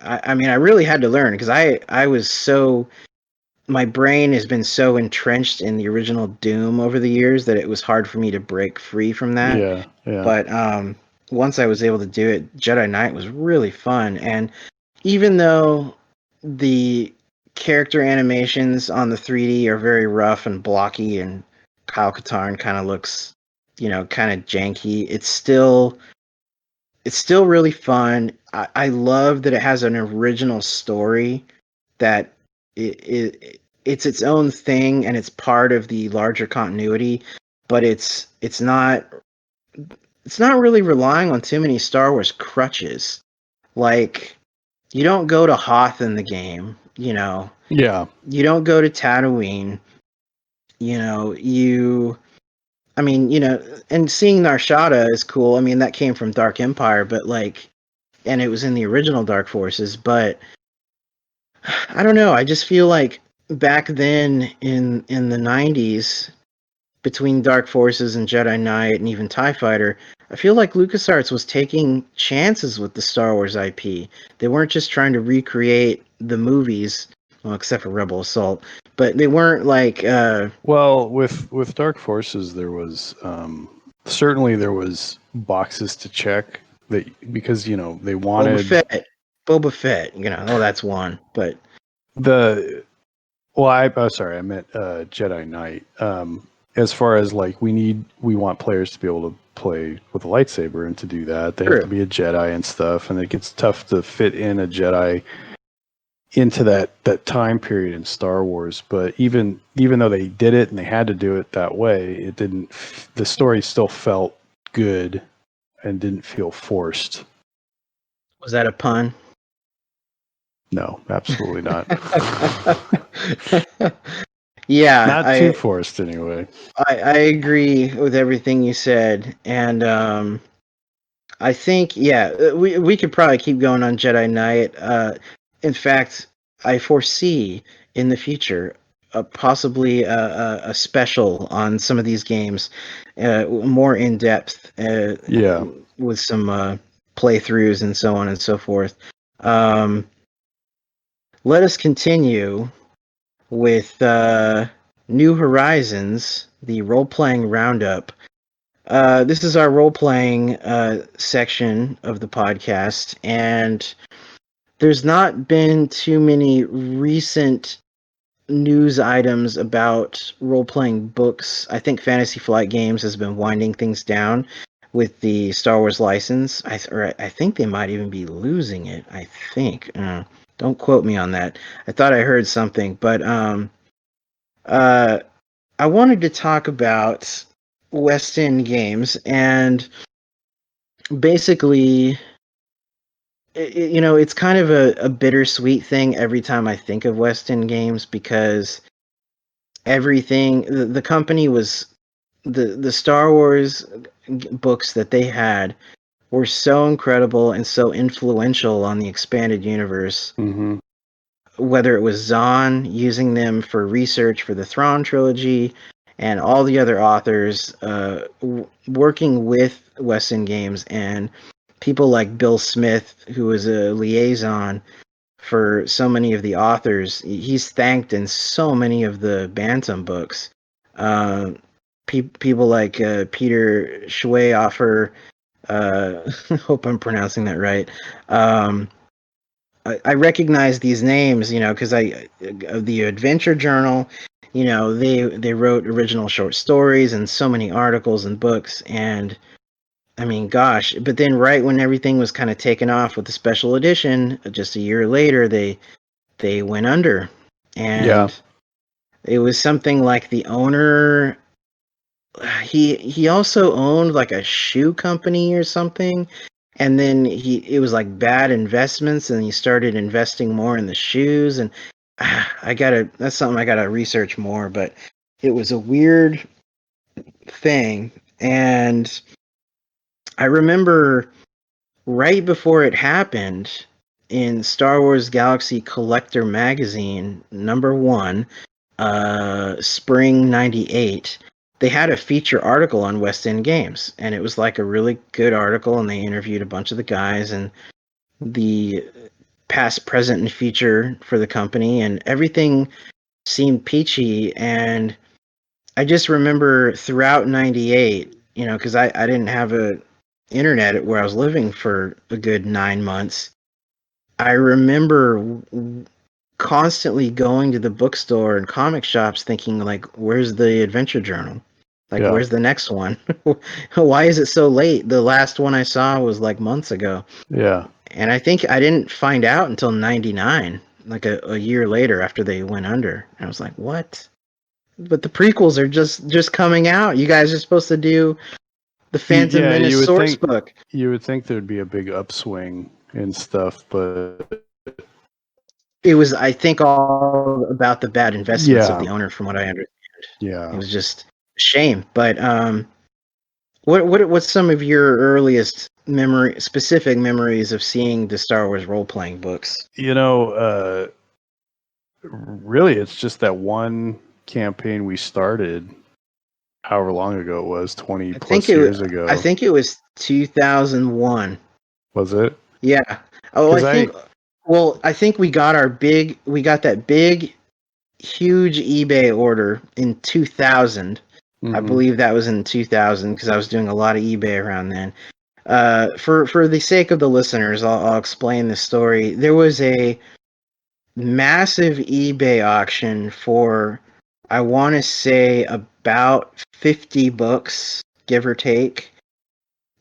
I mean I really had to learn because I was so my brain has been so entrenched in the original Doom over the years that it was hard for me to break free from that. Yeah. But once I was able to do it, Jedi Knight was really fun. And even though the character animations on the 3D are very rough and blocky, and Kyle Katarn kind of looks, kind of janky, it's still really fun. I love that it has an original story that it's its own thing and it's part of the larger continuity, but it's not really relying on too many Star Wars crutches. Like, you don't go to Hoth in the game, Yeah. You don't go to Tatooine, and seeing Narshada is cool. I mean, that came from Dark Empire, but and it was in the original Dark Forces, but I don't know. I just feel like back then in the 90s, between Dark Forces and Jedi Knight and even TIE Fighter, I feel like LucasArts was taking chances with the Star Wars IP. They weren't just trying to recreate the movies, well, except for Rebel Assault, but they weren't like... Well, with Dark Forces, there was certainly there was boxes to check that because they wanted Boba Fett, that's one, but sorry, I meant Jedi Knight. As far as like we want players to be able to play with a lightsaber, and to do that they have to be a Jedi and stuff, and it gets tough to fit in a Jedi into that time period in Star Wars. But even though they did it and they had to do it that way, it didn't. The story still felt good and didn't feel forced. Was that a pun? No, absolutely not. Yeah, Not too forced anyway. I agree with everything you said, and I think we could probably keep going on Jedi Knight. In fact, I foresee in the future possibly a special on some of these games, more in depth, with some playthroughs and so on and so forth. Let us continue with New Horizons, the role-playing roundup. This is our role-playing section of the podcast, and there's not been too many recent news items about role-playing books. I think Fantasy Flight Games has been winding things down with the Star Wars license. I think they might even be losing it. I think. Don't quote me on that. I thought I heard something, but I wanted to talk about West End Games, and basically, it's kind of a bittersweet thing every time I think of West End Games, because everything the company was the Star Wars books that they had were so incredible and so influential on the expanded universe. Mm-hmm. Whether it was Zahn using them for research for the Thrawn trilogy, and all the other authors working with West End Games, and people like Bill Smith, who was a liaison for so many of the authors. He's thanked in so many of the Bantam books. People like Peter Schwehofer, hope I'm pronouncing that right. I recognize these names, because of the Adventure Journal, they wrote original short stories and so many articles and books, and I mean, gosh, but then right when everything was kind of taken off with the special edition, just a year later, they went under, and it was something like the owner. He also owned like a shoe company or something, and then it was like bad investments, and he started investing more in the shoes, and that's something I gotta research more, but it was a weird thing. And I remember right before it happened, in Star Wars Galaxy Collector magazine #1, spring '98, they had a feature article on West End Games, and it was like a really good article, and they interviewed a bunch of the guys and the past, present, and future for the company, and everything seemed peachy. And I just remember throughout '98, because I didn't have a internet at where I was living for a good 9 months. I remember constantly going to the bookstore and comic shops thinking, like, where's the Adventure Journal? Like, where's the next one? Why is it so late? The last one I saw was like months ago. Yeah. And I think I didn't find out until '99, like a year later after they went under. I was like, what? But the prequels are just coming out. You guys are supposed to do the Phantom Menace source book. You would think there'd be a big upswing in stuff, but it was, I think, all about the bad investments of the owner, from what I understand. Yeah, it was just a shame. But what's some of your earliest specific memories of seeing the Star Wars role-playing books? Really, it's just that one campaign we started however long ago it was, 20 plus years ago. I think it was 2001. Was it? Yeah. Oh, I think we got that big, huge eBay order in 2000. Mm-hmm. I believe that was in 2000, because I was doing a lot of eBay around then. For the sake of the listeners, I'll explain the story. There was a massive eBay auction for, I want to say, about 50 books, give or take.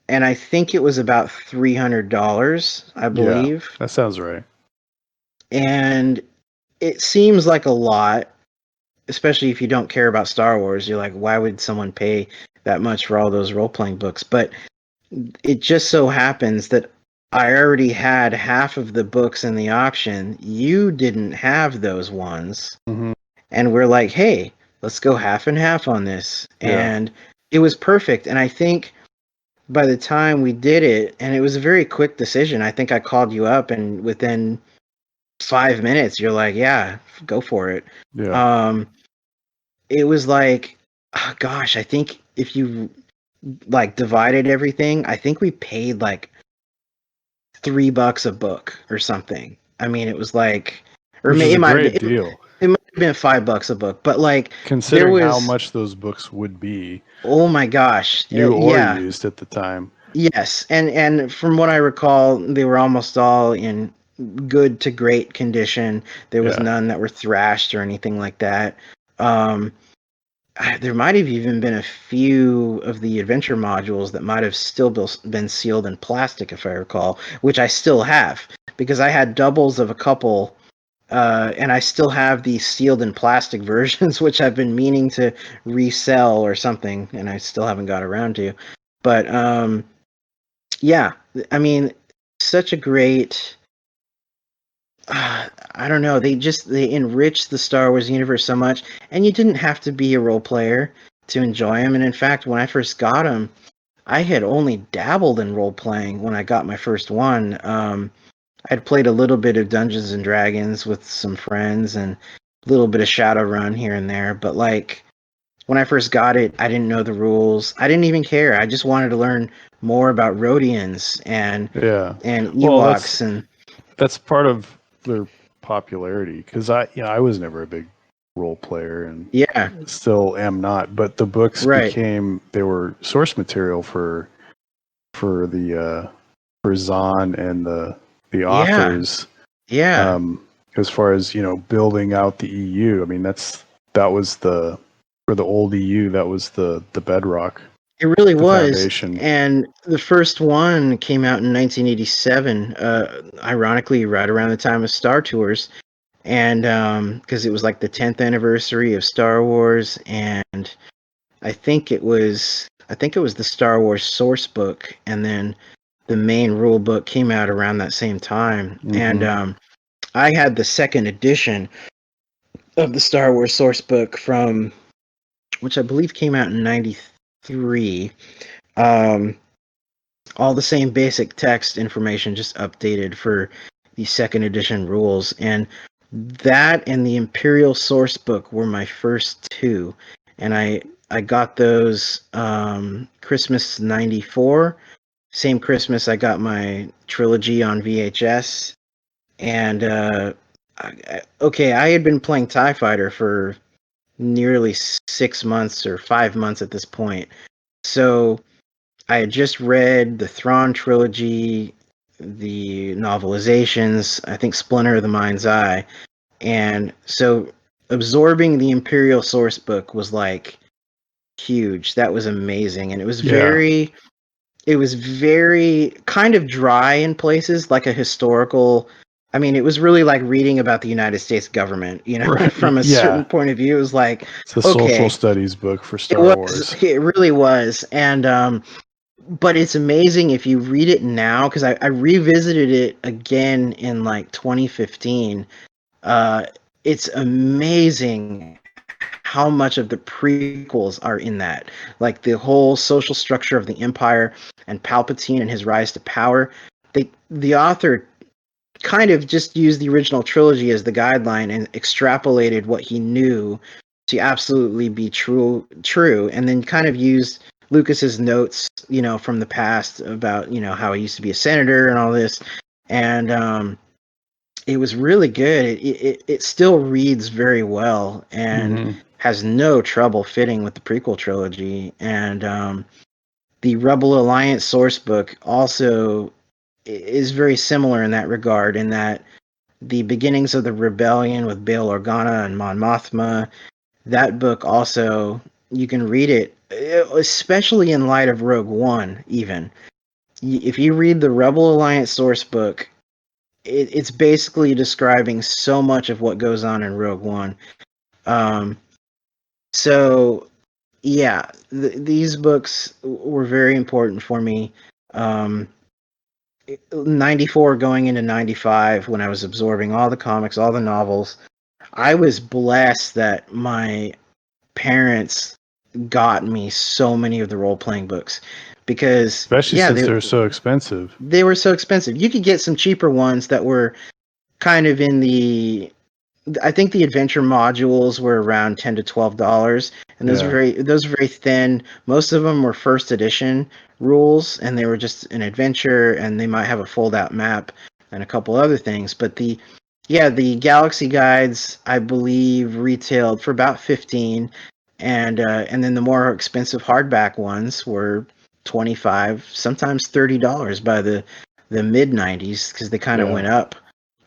And I think it was about $300, I believe. Yeah, that sounds right. And it seems like a lot, especially if you don't care about Star Wars. You're like, why would someone pay that much for all those role-playing books? But it just so happens that I already had half of the books in the auction. You didn't have those ones. Mm-hmm. And we're like, hey, let's go half and half on this. And it was perfect. And I think by the time we did it, and it was a very quick decision, I think I called you up, and within 5 minutes, you're like, yeah, go for it. Yeah. It was like, oh, gosh, I think if you like divided everything, I think we paid like $3 a book or something. I mean, it was like, or Which is it a might have great been, deal. it might have been $5 a book, but like there Considering how was, much those books would be, oh my gosh, new or yeah, used at the time. yes, and from what I recall, they were almost all in good to great condition. There was none that were thrashed or anything like that. There might have even been a few of the adventure modules that might have still been sealed in plastic, if I recall, which I still have because I had doubles of a couple, and I still have the sealed in plastic versions, which I've been meaning to resell or something, and I still haven't got around to. But yeah, I mean, such a great. I don't know. They enriched the Star Wars universe so much, and you didn't have to be a role player to enjoy them. And in fact, when I first got them, I had only dabbled in role playing when I got my first one. I'd played a little bit of Dungeons and Dragons with some friends and a little bit of Shadowrun here and there, but like when I first got it, I didn't know the rules. I didn't even care. I just wanted to learn more about Rhodians and Well, Ewoks and that's part of their popularity because I was never a big role player and yeah, still am not. But the books right. they were source material for the for Zahn and the Yeah, authors. yeah. As far as building out the EU, I mean that was the for the old EU, that was the bedrock, It really the was. foundation. And the first one came out in 1987, ironically, right around the time of Star Tours. And because it was like the 10th anniversary of Star Wars, and I think it was the Star Wars source book, and then the main rule book came out around that same time. And Mm-hmm. I had the second edition of the Star Wars source book from which I believe came out in 93. Um, all the same basic text information, just updated for the second edition rules. And that and the Imperial source book were my first two. And I got those Christmas 94. Same Christmas I got my trilogy on VHS. And okay, I had been playing TIE Fighter for nearly 6 months or 5 months at this point. So I had just read the Thrawn trilogy, the novelizations, I think Splinter of the Mind's Eye. And so absorbing the Imperial source book was like huge. That was amazing. And it was very kind of dry in places, like a historical. I mean, it was really like reading about the United States government, Right. from a certain Yeah. point of view. It was like, It's a social okay, studies book for it Star was, Wars. it really was. And but it's amazing if you read it now, because I revisited it again in like 2015. Uh, it's amazing how much of the prequels are in that, like the whole social structure of the Empire and Palpatine and his rise to power. The author kind of just used the original trilogy as the guideline and extrapolated what he knew to absolutely be true, and then kind of used Lucas's notes, from the past about, how he used to be a senator and all this. And it was really good. It still reads very well and Mm-hmm. has no trouble fitting with the prequel trilogy. And the Rebel Alliance source book also is very similar in that regard, in that the beginnings of the rebellion with Bail Organa and Mon Mothma, that book also, you can read it, especially in light of Rogue One, even. If you read the Rebel Alliance source book, it's basically describing so much of what goes on in Rogue One. So yeah, these books were very important for me. 94 going into 95, when I was absorbing all the comics, all the novels, I was blessed that my parents got me so many of the role-playing books, because especially since they're so expensive. They were so expensive. You could get some cheaper ones that were kind of in the, I think the adventure modules were around $10 to $12, and those are very thin. Most of them were first edition rules, and they were just an adventure, and they might have a fold-out map and a couple other things. But the Galaxy guides, I believe, retailed for about 15, and then the more expensive hardback ones were 25, sometimes $30 by the mid 90s, because they kind of went up.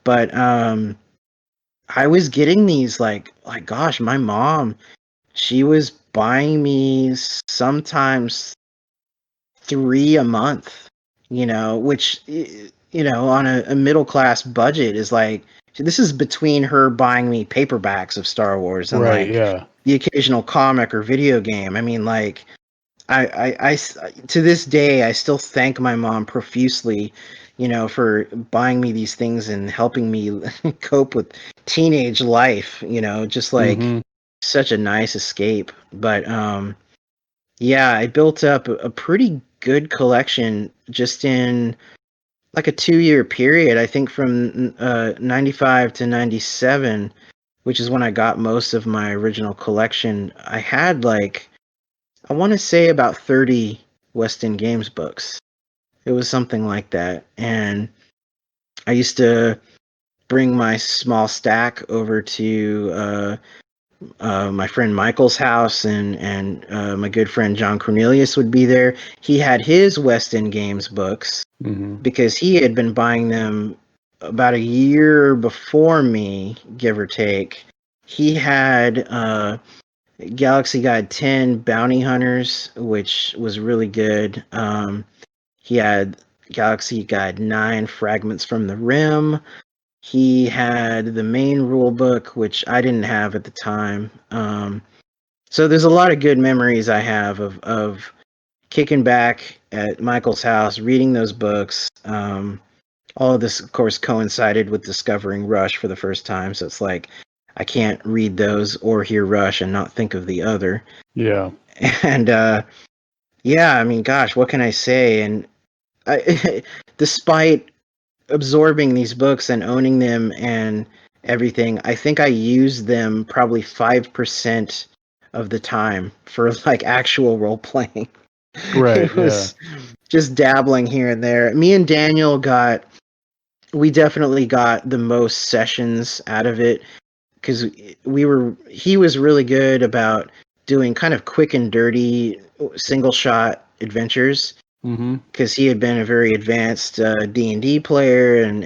But I was getting these like gosh, my mom, she was buying me sometimes 3 a month, which, on a middle class budget is like, this is between her buying me paperbacks of Star Wars and the occasional comic or video game. I mean, like, I to this day, I still thank my mom profusely, for buying me these things and helping me cope with teenage life, just like such a nice escape. But yeah, I built up a pretty good collection just in like a 2-year period. I think from 95 to 97, which is when I got most of my original collection. I had like, I want to say about 30 West End Games books. It was something like that. And I used to bring my small stack over to my friend Michael's house, and my good friend John Cornelius would be there. He had his West End Games books because he had been buying them about a year before me, give or take. He had Galaxy Guide 10 Bounty Hunters, which was really good. He had Galaxy Guide 9 Fragments from the Rim. He had the main rule book, which I didn't have at the time. So there's a lot of good memories I have of kicking back at Michael's house, reading those books. All of this, of course, coincided with discovering Rush for the first time. So it's like, I can't read those or hear Rush and not think of the other. Yeah. And yeah, I mean, gosh, what can I say? And despite absorbing these books and owning them and everything, I think I used them probably 5% of the time for like actual role playing. Right. It was just dabbling here and there. Me and Daniel we definitely got the most sessions out of it, because he was really good about doing kind of quick and dirty single shot adventures, because he had been a very advanced D&D player and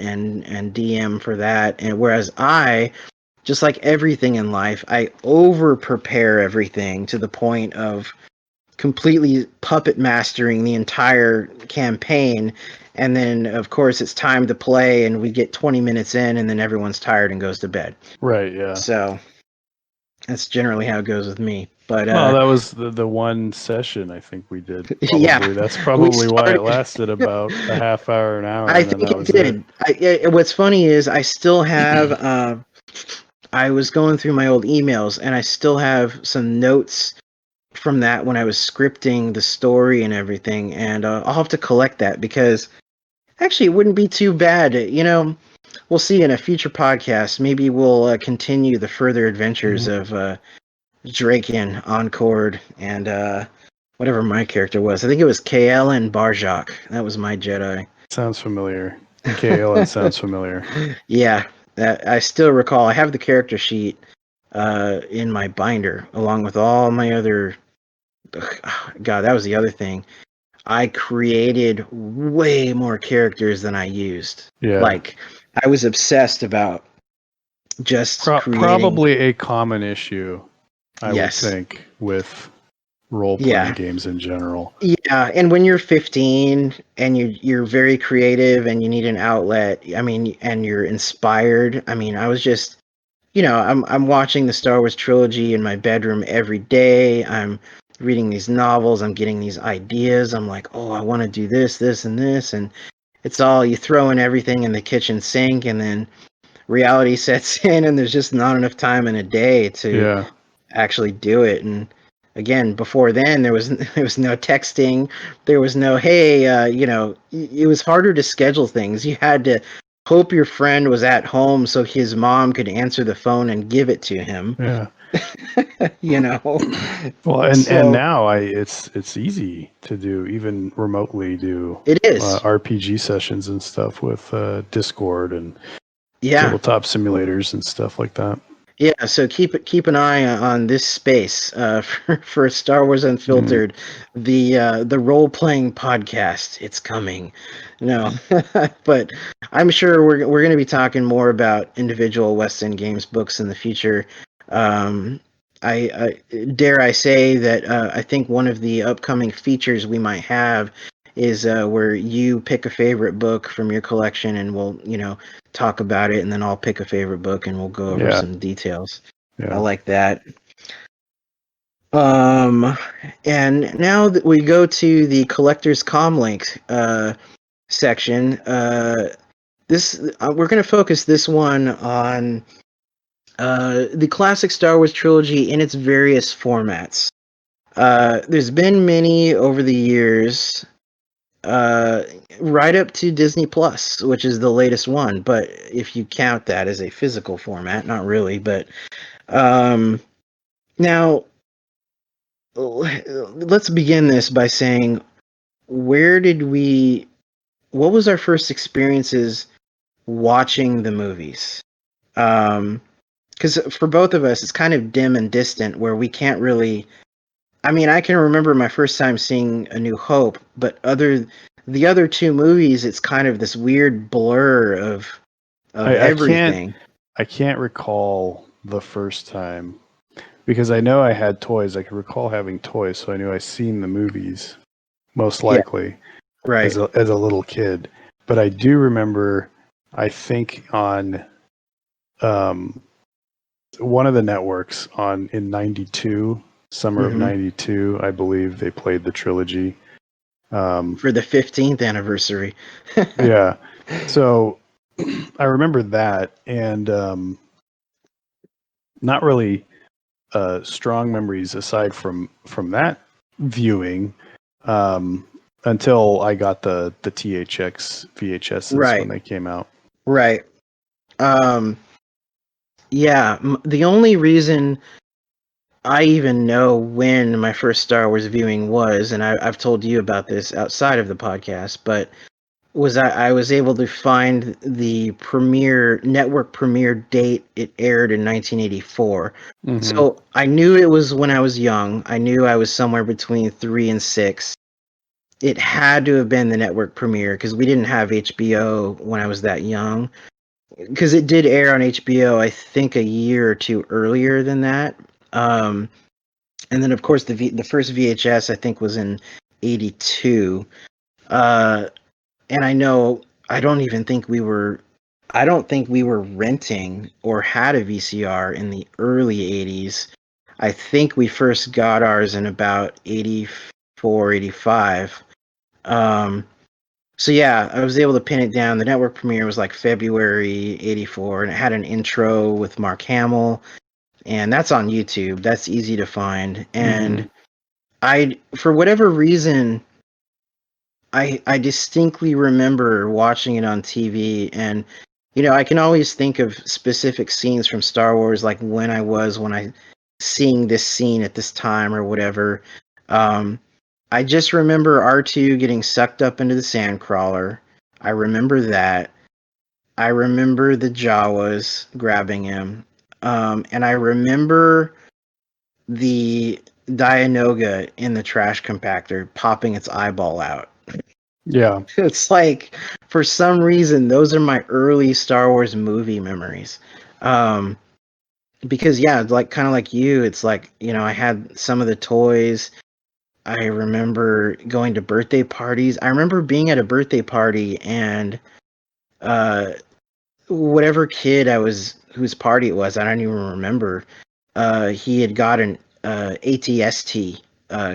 DM for that. And whereas I, just like everything in life, I over prepare everything to the point of completely puppet mastering the entire campaign. And then, of course, it's time to play, and we get 20 minutes in, and then everyone's tired and goes to bed. Right, yeah. So that's generally how it goes with me. But well, that was the one session I think we did. Probably. Yeah, that's probably why it lasted about a half hour, an hour. I think it did. What's funny is I still have. I was going through my old emails, and I still have some notes from that when I was scripting the story and everything. And I'll have to collect that, because actually it wouldn't be too bad. We'll see in a future podcast. Maybe we'll continue the further adventures of Draken, Encord, and whatever my character was. I think it was Kaelin Barjak. That was my Jedi. Sounds familiar. Kaelin sounds familiar. Yeah, I still recall. I have the character sheet in my binder, along with all my other... God, that was the other thing. I created way more characters than I used. Yeah. Like, I was obsessed about just creating... Probably a common issue, I would think, with role-playing games in general. Yeah, and when you're 15 and you're very creative and you need an outlet, I mean, and you're inspired. I mean, I was just, I'm watching the Star Wars trilogy in my bedroom every day. I'm reading these novels, I'm getting these ideas. I'm like, "Oh, I want to do this, this and this." And it's all you throw in everything in the kitchen sink, and then reality sets in and there's just not enough time in a day to actually do it. And again, before then there was no texting, there was no hey, it was harder to schedule things. You had to hope your friend was at home so his mom could answer the phone and give it to him. Well, and now it's easy to do, even remotely do. It is RPG sessions and stuff with Discord and yeah, tabletop simulators and stuff like that. Yeah, so keep an eye on this space for Star Wars Unfiltered, the role playing podcast. It's coming. No, but I'm sure we're going to be talking more about individual West End Games books in the future. I dare I say that I think one of the upcoming features we might have is where you pick a favorite book from your collection and we'll talk about it, and then I'll pick a favorite book and we'll go over some details. I like that. And now that we go to the collector's comlink section, this we're going to focus this one on the classic Star Wars trilogy in its various formats. There's been many over the years, right up to Disney Plus, which is the latest one. But if you count that as a physical format, not really. But now let's begin this by saying, what was our first experiences watching the movies? Because for both of us, it's kind of dim and distant where we can't really. I mean, I can remember my first time seeing A New Hope, but the other two movies, it's kind of this weird blur of everything. I can't recall the first time because I know I had toys. I can recall having toys, so I knew I seen the movies most likely as a little kid. But I do remember, I think on one of the networks in '92. Summer of '92, I believe they played the trilogy for the 15th anniversary. Yeah, so I remember that, and not really strong memories aside from that viewing until I got the THX VHSs when they came out. Right. Yeah, the only reason I even know when my first Star Wars viewing was, and I've told you about this outside of the podcast, but I was able to find the network premiere date. It aired in 1984. So I knew it was when I was young. I knew I was somewhere between 3 and 6. It had to have been the network premiere because we didn't have HBO when I was that young. Because it did air on HBO, I think a year or two earlier than that. And then, of course, the first VHS I think was in '82. And I know I don't think we were renting or had a VCR in the early '80s. I think we first got ours in about '84, '85. So yeah, I was able to pin it down. The network premiere was like February '84, and it had an intro with Mark Hamill. And that's on YouTube. That's easy to find. And for whatever reason, I distinctly remember watching it on TV. And, I can always think of specific scenes from Star Wars, like when I seeing this scene at this time or whatever. I just remember R2 getting sucked up into the sandcrawler. I remember that. I remember the Jawas grabbing him. And I remember the Dianoga in the trash compactor popping its eyeball out. Yeah. It's like, for some reason, those are my early Star Wars movie memories. Because, yeah, like kind of like you, it's like, I had some of the toys. I remember going to birthday parties. I remember being at a birthday party and whatever kid whose party it was, I don't even remember. He had got an ATST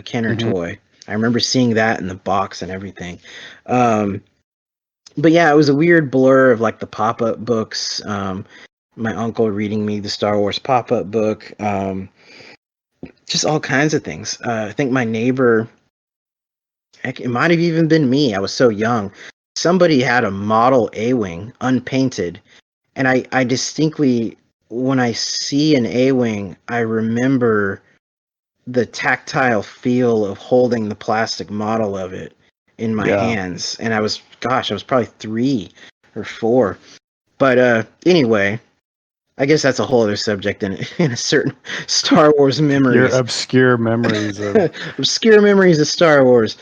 Kenner toy. I remember seeing that in the box and everything. But yeah, it was a weird blur of like the pop-up books. My uncle reading me the Star Wars pop-up book. Just all kinds of things. I think my neighbor, heck, it might have even been me. I was so young. Somebody had a model A-wing unpainted, and I distinctly, when I see an A-wing, I remember the tactile feel of holding the plastic model of it in my hands. And I was probably 3 or 4. But anyway, I guess that's a whole other subject in a certain Star Wars memories. Your obscure memories of obscure memories of Star Wars.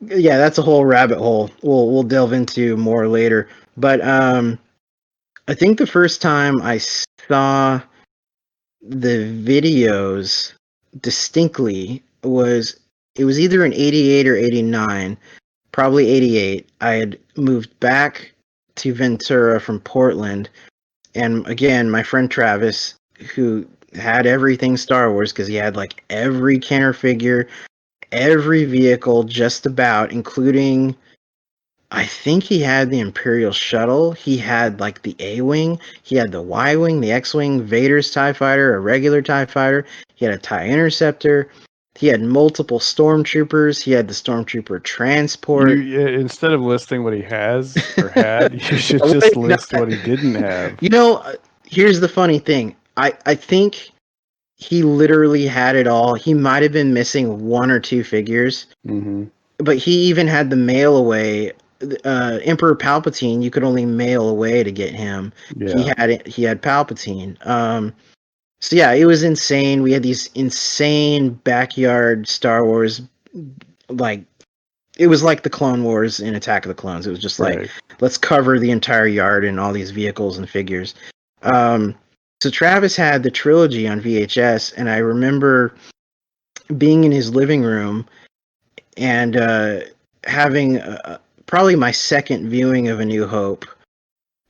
Yeah, that's a whole rabbit hole we'll delve into more later. But I think the first time I saw the videos distinctly was either in 88 or 89, probably 88. I had moved back to Ventura from Portland, and again, my friend Travis, who had everything Star Wars because he had like every Kenner figure, every vehicle just about, including, I think he had the Imperial Shuttle. He had like the A-Wing. He had the Y-Wing, the X-Wing, Vader's TIE Fighter, a regular TIE Fighter. He had a TIE Interceptor. He had multiple Stormtroopers. He had the Stormtrooper transport. Instead of listing what he has or had, you should just list what he didn't have. You know, here's the funny thing. I think he literally had it all. He might have been missing 1 or 2 figures. Mm-hmm. But he even had the mail away. Emperor Palpatine, you could only mail away to get him. Yeah. He had Palpatine. So yeah, it was insane. We had these insane backyard Star Wars, like it was like the Clone Wars in Attack of the Clones. It was just like, let's cover the entire yard in all these vehicles and figures. So Travis had the trilogy on VHS, and I remember being in his living room and having probably my second viewing of A New Hope,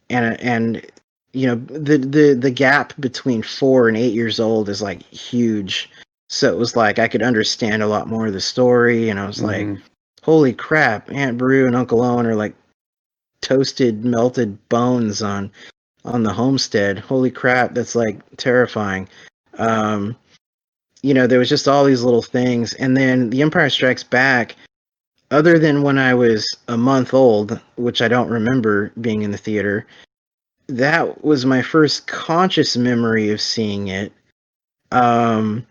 and you know the gap between 4 and 8 years old is like huge. So it was like I could understand a lot more of the story, and I was like, holy crap, Aunt Beru and Uncle Owen are like toasted, melted bones on the homestead. Holy crap, that's like terrifying. You know, there was just all these little things, and then The Empire Strikes Back, other than when I was a month old, which I don't remember being in the theater, that was my first conscious memory of seeing it. I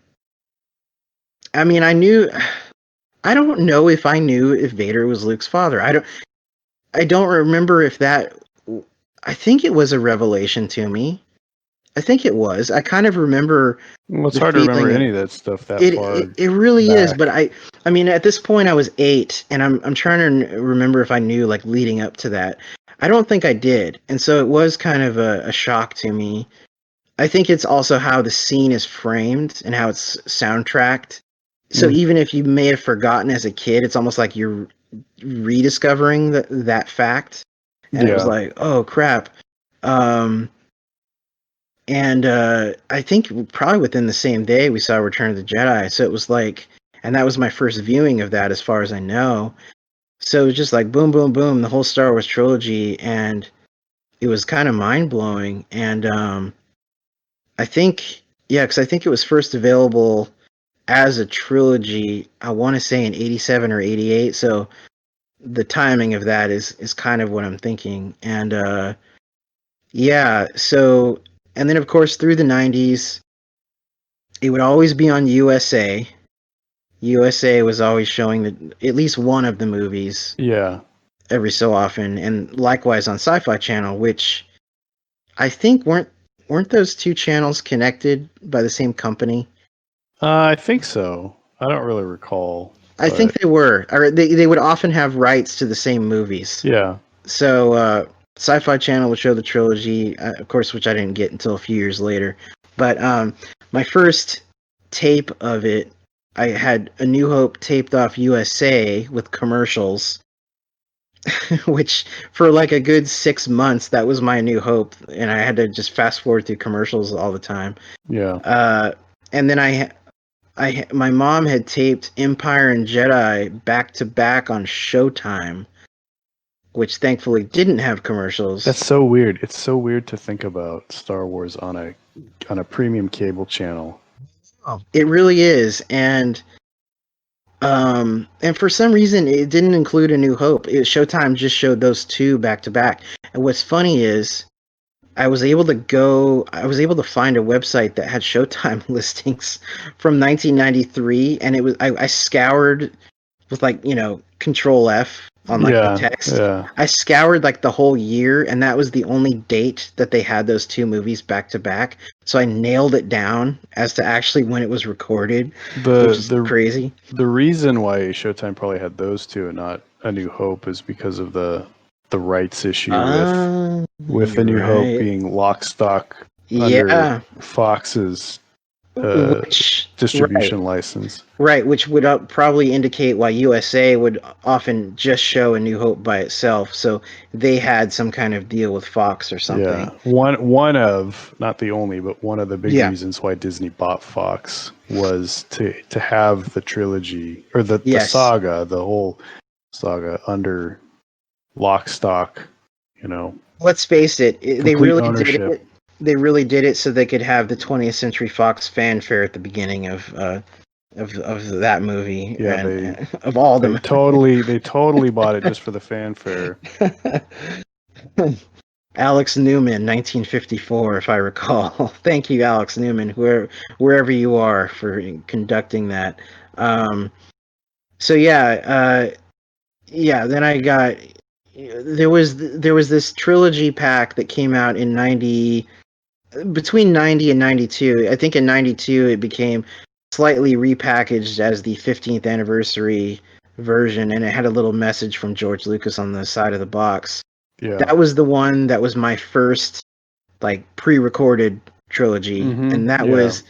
mean, I don't know if I knew if Vader was Luke's father. I don't remember if that, I think it was a revelation to me. I think it was. I kind of remember. Well, it's hard to remember any of that stuff that far. It really is, but I mean, at this point, I was 8, and I'm trying to remember if I knew like leading up to that. I don't think I did, and so it was kind of a shock to me. I think it's also how the scene is framed and how it's soundtracked. So even if you may have forgotten as a kid, it's almost like you're rediscovering that fact, and it was like, oh crap. And I think probably within the same day we saw Return of the Jedi. So it was like, and that was my first viewing of that as far as I know. So it was just like boom, boom, boom, the whole Star Wars trilogy. And it was kind of mind blowing. And I think, yeah, because I think it was first available as a trilogy, I want to say in 87 or 88. So the timing of that is kind of what I'm thinking. And yeah, so, and then of course through the 90s, it would always be on USA. USA was always showing at least one of the movies. Yeah. Every so often, and likewise on Sci-Fi Channel, which I think weren't those two channels connected by the same company? I think so. I don't really recall. I think they were. Or they would often have rights to the same movies. Yeah. So Sci-Fi Channel would show the trilogy, of course, which I didn't get until a few years later. But my first tape of it I had A New Hope taped off USA with commercials, which for like a good 6 months, that was my New Hope, and I had to just fast forward through commercials all the time. Yeah. And then my mom had taped Empire and Jedi back to back on Showtime, which thankfully didn't have commercials. That's so weird. It's so weird to think about Star Wars on a premium cable channel. It really is, and for some reason it didn't include A New Hope. Showtime just showed those two back to back. And what's funny is I was able to find a website that had Showtime listings from 1993, and I scoured with, like, Control F on, like, the text. Yeah. I scoured like the whole year, and that was the only date that they had those two movies back to back. So I nailed it down as to actually when it was recorded, which is crazy. The reason why Showtime probably had those two and not A New Hope is because of the rights issue with A New Hope being lock stock under Fox's distribution license. Right, which would probably indicate why USA would often just show A New Hope by itself. So they had some kind of deal with Fox or something. Yeah, one of, not the only, but one of the big reasons why Disney bought Fox was to have the trilogy or the saga, the whole saga under lock stock. Let's face it, they really ownership. did it. They really did it so they could have the 20th Century Fox fanfare at the beginning of that movie. Yeah, of all them. They totally bought it just for the fanfare. Alex Newman, 1954, if I recall. Thank you, Alex Newman, wherever you are, for conducting that. Then I got. There was this trilogy pack that came out in between 90 and 92. I think in 92 it became slightly repackaged as the 15th anniversary version, and it had a little message from George Lucas on the side of the box. Yeah. That was the one that was my first, like, pre-recorded trilogy, and that was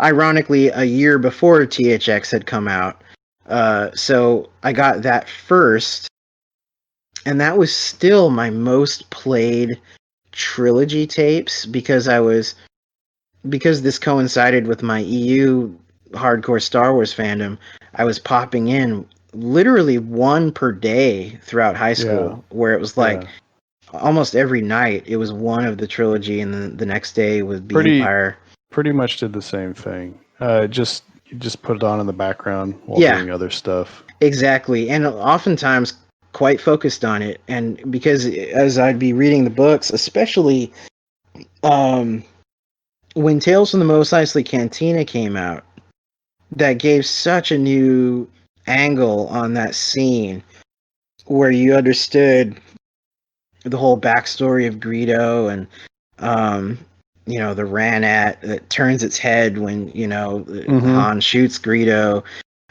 ironically a year before THX had come out. So I got that first, and that was still my most played trilogy tapes because this coincided with my EU hardcore Star Wars fandom. I was popping in literally one per day throughout high school, where it was like almost every night it was one of the trilogy, and then the next day would be Empire. Pretty much did the same thing. Just put it on in the background while doing other stuff. Exactly, and oftentimes quite focused on it. And because as I'd be reading the books, especially when Tales from the Mos Eisley Cantina came out, that gave such a new angle on that scene, where you understood the whole backstory of Greedo, and the Ranat that turns its head when Han shoots Greedo.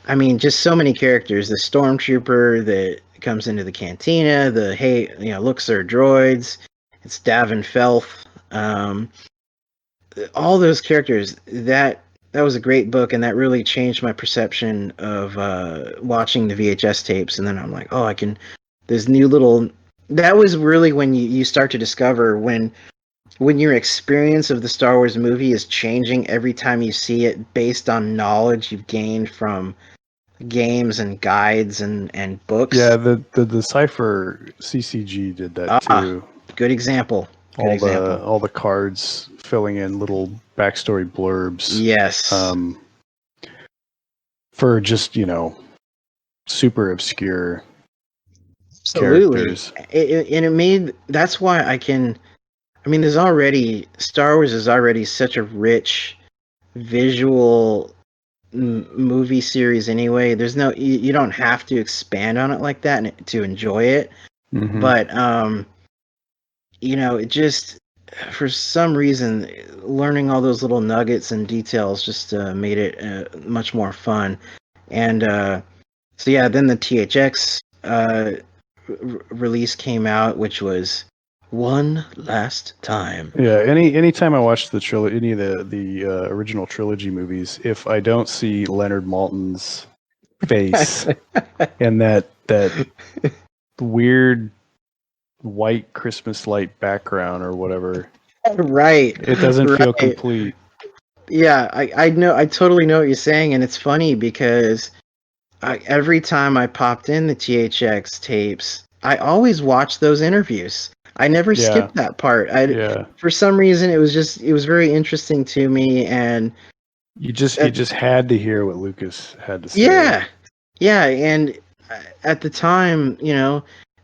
I mean, just so many characters. The stormtrooper that comes into the cantina, look, sir, droids. It's Davin Felth. All those characters. That was a great book, and that really changed my perception of watching the VHS tapes. And then I'm like, oh, there's new little. That was really when you start to discover when your experience of the Star Wars movie is changing every time you see it based on knowledge you've gained from games and guides and books. Yeah, the Decipher CCG did that too. Good example. All the cards filling in little backstory blurbs. Yes. For just super obscure characters. That's why Star Wars is already such a rich visual movie series anyway. There's you don't have to expand on it like that to enjoy it. But it just, for some reason, learning all those little nuggets and details just made it much more fun. And then the THX release came out, which was One last time. Yeah, anytime I watch the any of the original trilogy movies, if I don't see Leonard Maltin's face and that weird white Christmas light background or whatever, Right. it doesn't feel Right. complete. Yeah, I know. I totally know what you're saying, and it's funny because every time I popped in the THX tapes, I always watched those interviews. I never Yeah, skipped that part. yeah. For some reason, it was very interesting to me, and You at, just had to hear what Lucas had to say. yeah, yeah, and at the time,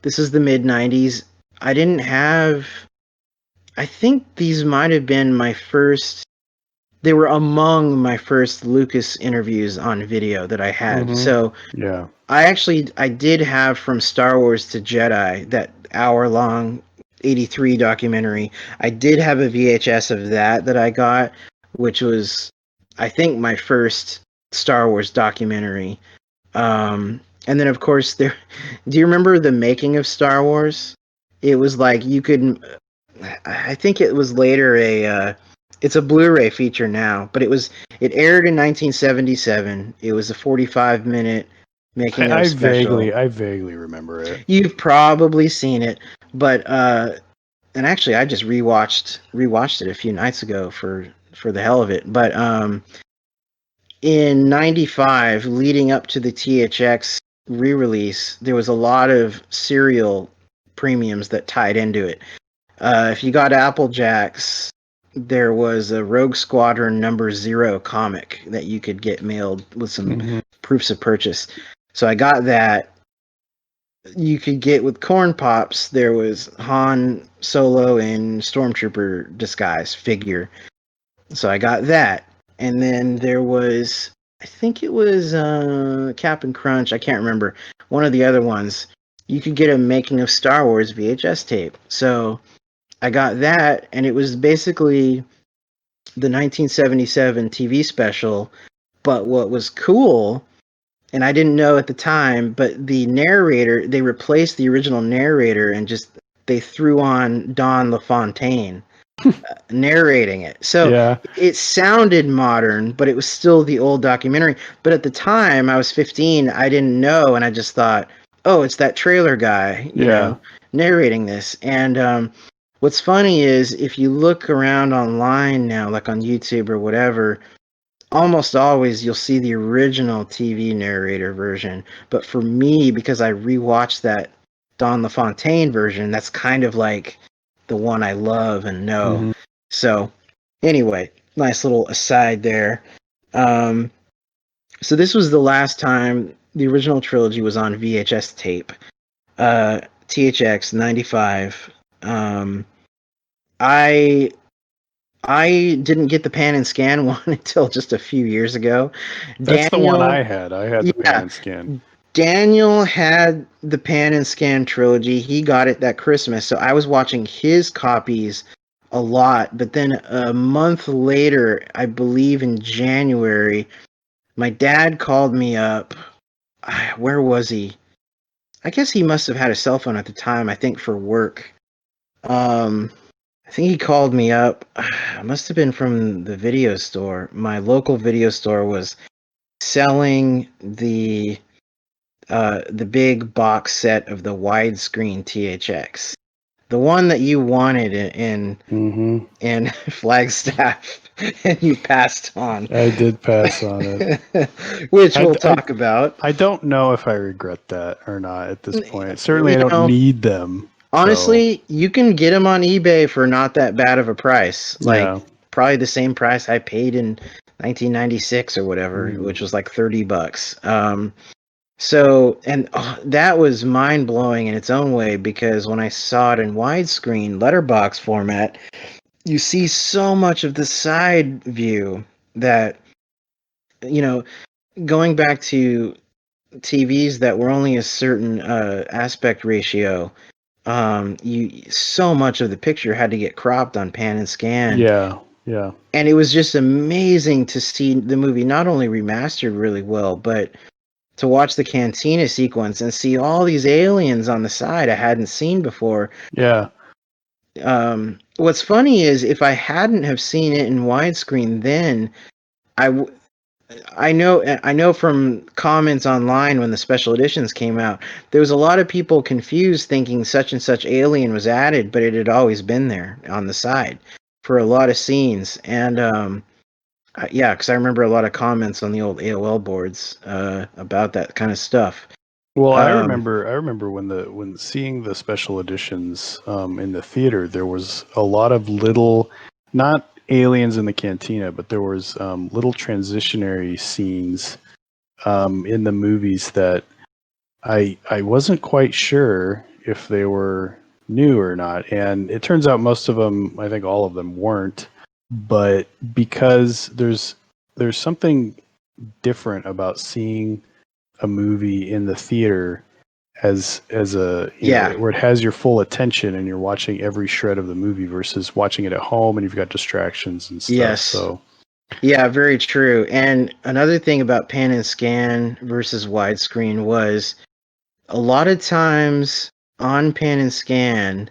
this is the mid '90s. I didn't have. I think these might have been my first. They were among my first Lucas interviews on video that I had. Mm-hmm. So Yeah. I did have From Star Wars to Jedi, that hour long 83 documentary. I did have a VHS of that I got, which was I think my first Star Wars documentary. And then of course there do you remember the making of Star Wars? It was like you could I think it was later it's a Blu-ray feature now, but it aired in 1977. It was a 45-minute making of special. I vaguely remember it. You've probably seen it, but and actually I just rewatched it a few nights ago for the hell of it. But in 95 leading up to the THX re-release, there was a lot of serial premiums that tied into it. If you got Applejacks, there was a Rogue Squadron #0 comic that you could get mailed with some proofs of purchase. So I got that. You could get with Corn Pops, there was Han Solo in Stormtrooper disguise figure. So I got that. And then there was, I think it was Cap'n Crunch, I can't remember. One of the other ones. You could get a making of Star Wars VHS tape. So I got that, and it was basically the 1977 TV special. But what was cool, and I didn't know at the time, but the narrator, they replaced the original narrator and they threw on Don LaFontaine narrating it. So Yeah. it sounded modern, but it was still the old documentary. But at the time, I was 15, I didn't know, and I just thought, oh, it's that trailer guy, narrating this. And what's funny is if you look around online now, like on YouTube or whatever, almost always you'll see the original TV narrator version. But for me, because I rewatched that Don LaFontaine version, that's kind of like the one I love and know. Mm-hmm. So anyway, nice little aside there. So this was the last time the original trilogy was on VHS tape. THX 95. I didn't get the pan and scan one until just a few years ago. That's the one I had. I had the pan and scan. Daniel had the pan and scan trilogy. He got it that Christmas, so I was watching his copies a lot. But then a month later, I believe in January, my dad called me up. Where was he? I guess he must have had a cell phone at the time, I think for work. I think he called me up. It must have been from the video store. My local video store was selling the big box set of the widescreen THX, the one that you wanted in Flagstaff, and you passed on. I did pass on it, which we'll talk about. I don't know if I regret that or not at this point. Certainly, I don't need them. Honestly, you can get them on eBay for not that bad of a price. Like probably the same price I paid in 1996 or whatever, which was like $30. So, and that was mind blowing in its own way, because when I saw it in widescreen letterbox format, you see so much of the side view that, going back to TVs that were only a certain aspect ratio, so much of the picture had to get cropped on pan and scan. Yeah. And it was just amazing to see the movie not only remastered really well, but to watch the cantina sequence and see all these aliens on the side I hadn't seen before. Yeah. What's funny is if I hadn't have seen it in widescreen, then I, I know from comments online when the special editions came out, there was a lot of people confused thinking such and such alien was added, but it had always been there on the side for a lot of scenes. And yeah, because I remember a lot of comments on the old AOL boards about that kind of stuff. Well, I remember when seeing the special editions in the theater, there was a lot of little, not aliens in the cantina, but there was little transitionary scenes in the movies that I wasn't quite sure if they were new or not, and it turns out most of them, I think all of them, weren't. But because there's something different about seeing a movie in the theater as a Yeah. where it has your full attention and you're watching every shred of the movie versus watching it at home and you've got distractions and stuff. Yes. So yeah, very true. And another thing about pan and scan versus widescreen was a lot of times on pan and scan,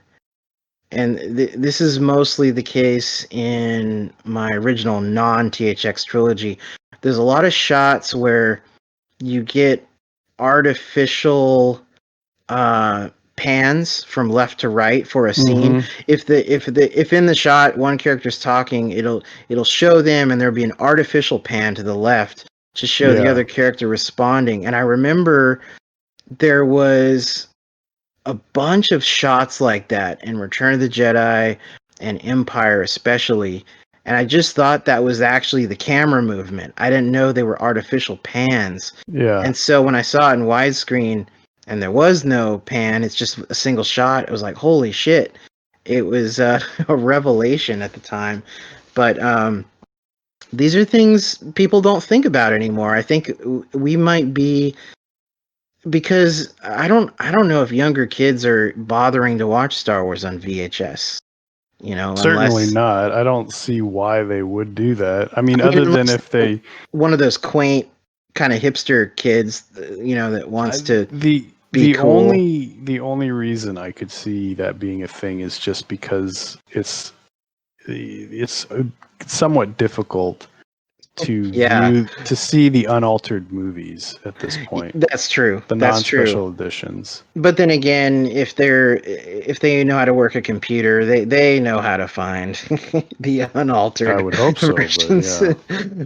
and this is mostly the case in my original non-THX trilogy. There's a lot of shots where you get artificial pans from left to right for a scene. If in the shot one character's talking, it'll show them, and there'll be an artificial pan to the left to show the other character responding. And I remember there was a bunch of shots like that in Return of the Jedi and Empire especially. And I just thought that was actually the camera movement. I didn't know they were artificial pans. yeah, And so when I saw it in widescreen and there was no pan, it's just a single shot, it was like, holy shit. It was a revelation at the time. But these are things people don't think about anymore. I think we might be, because I don't know if younger kids are bothering to watch Star Wars on VHS. certainly Unless not. I don't see why they would do that. I mean, other than unless if they one of those quaint kind of hipster kids, that wants to the be cool. the only reason I could see that being a thing is just because it's somewhat difficult to see the unaltered movies at this point. That's true. The That's true. non-special editions. But then again, if they know how to work a computer, they know how to find the unaltered I would hope so, versions. but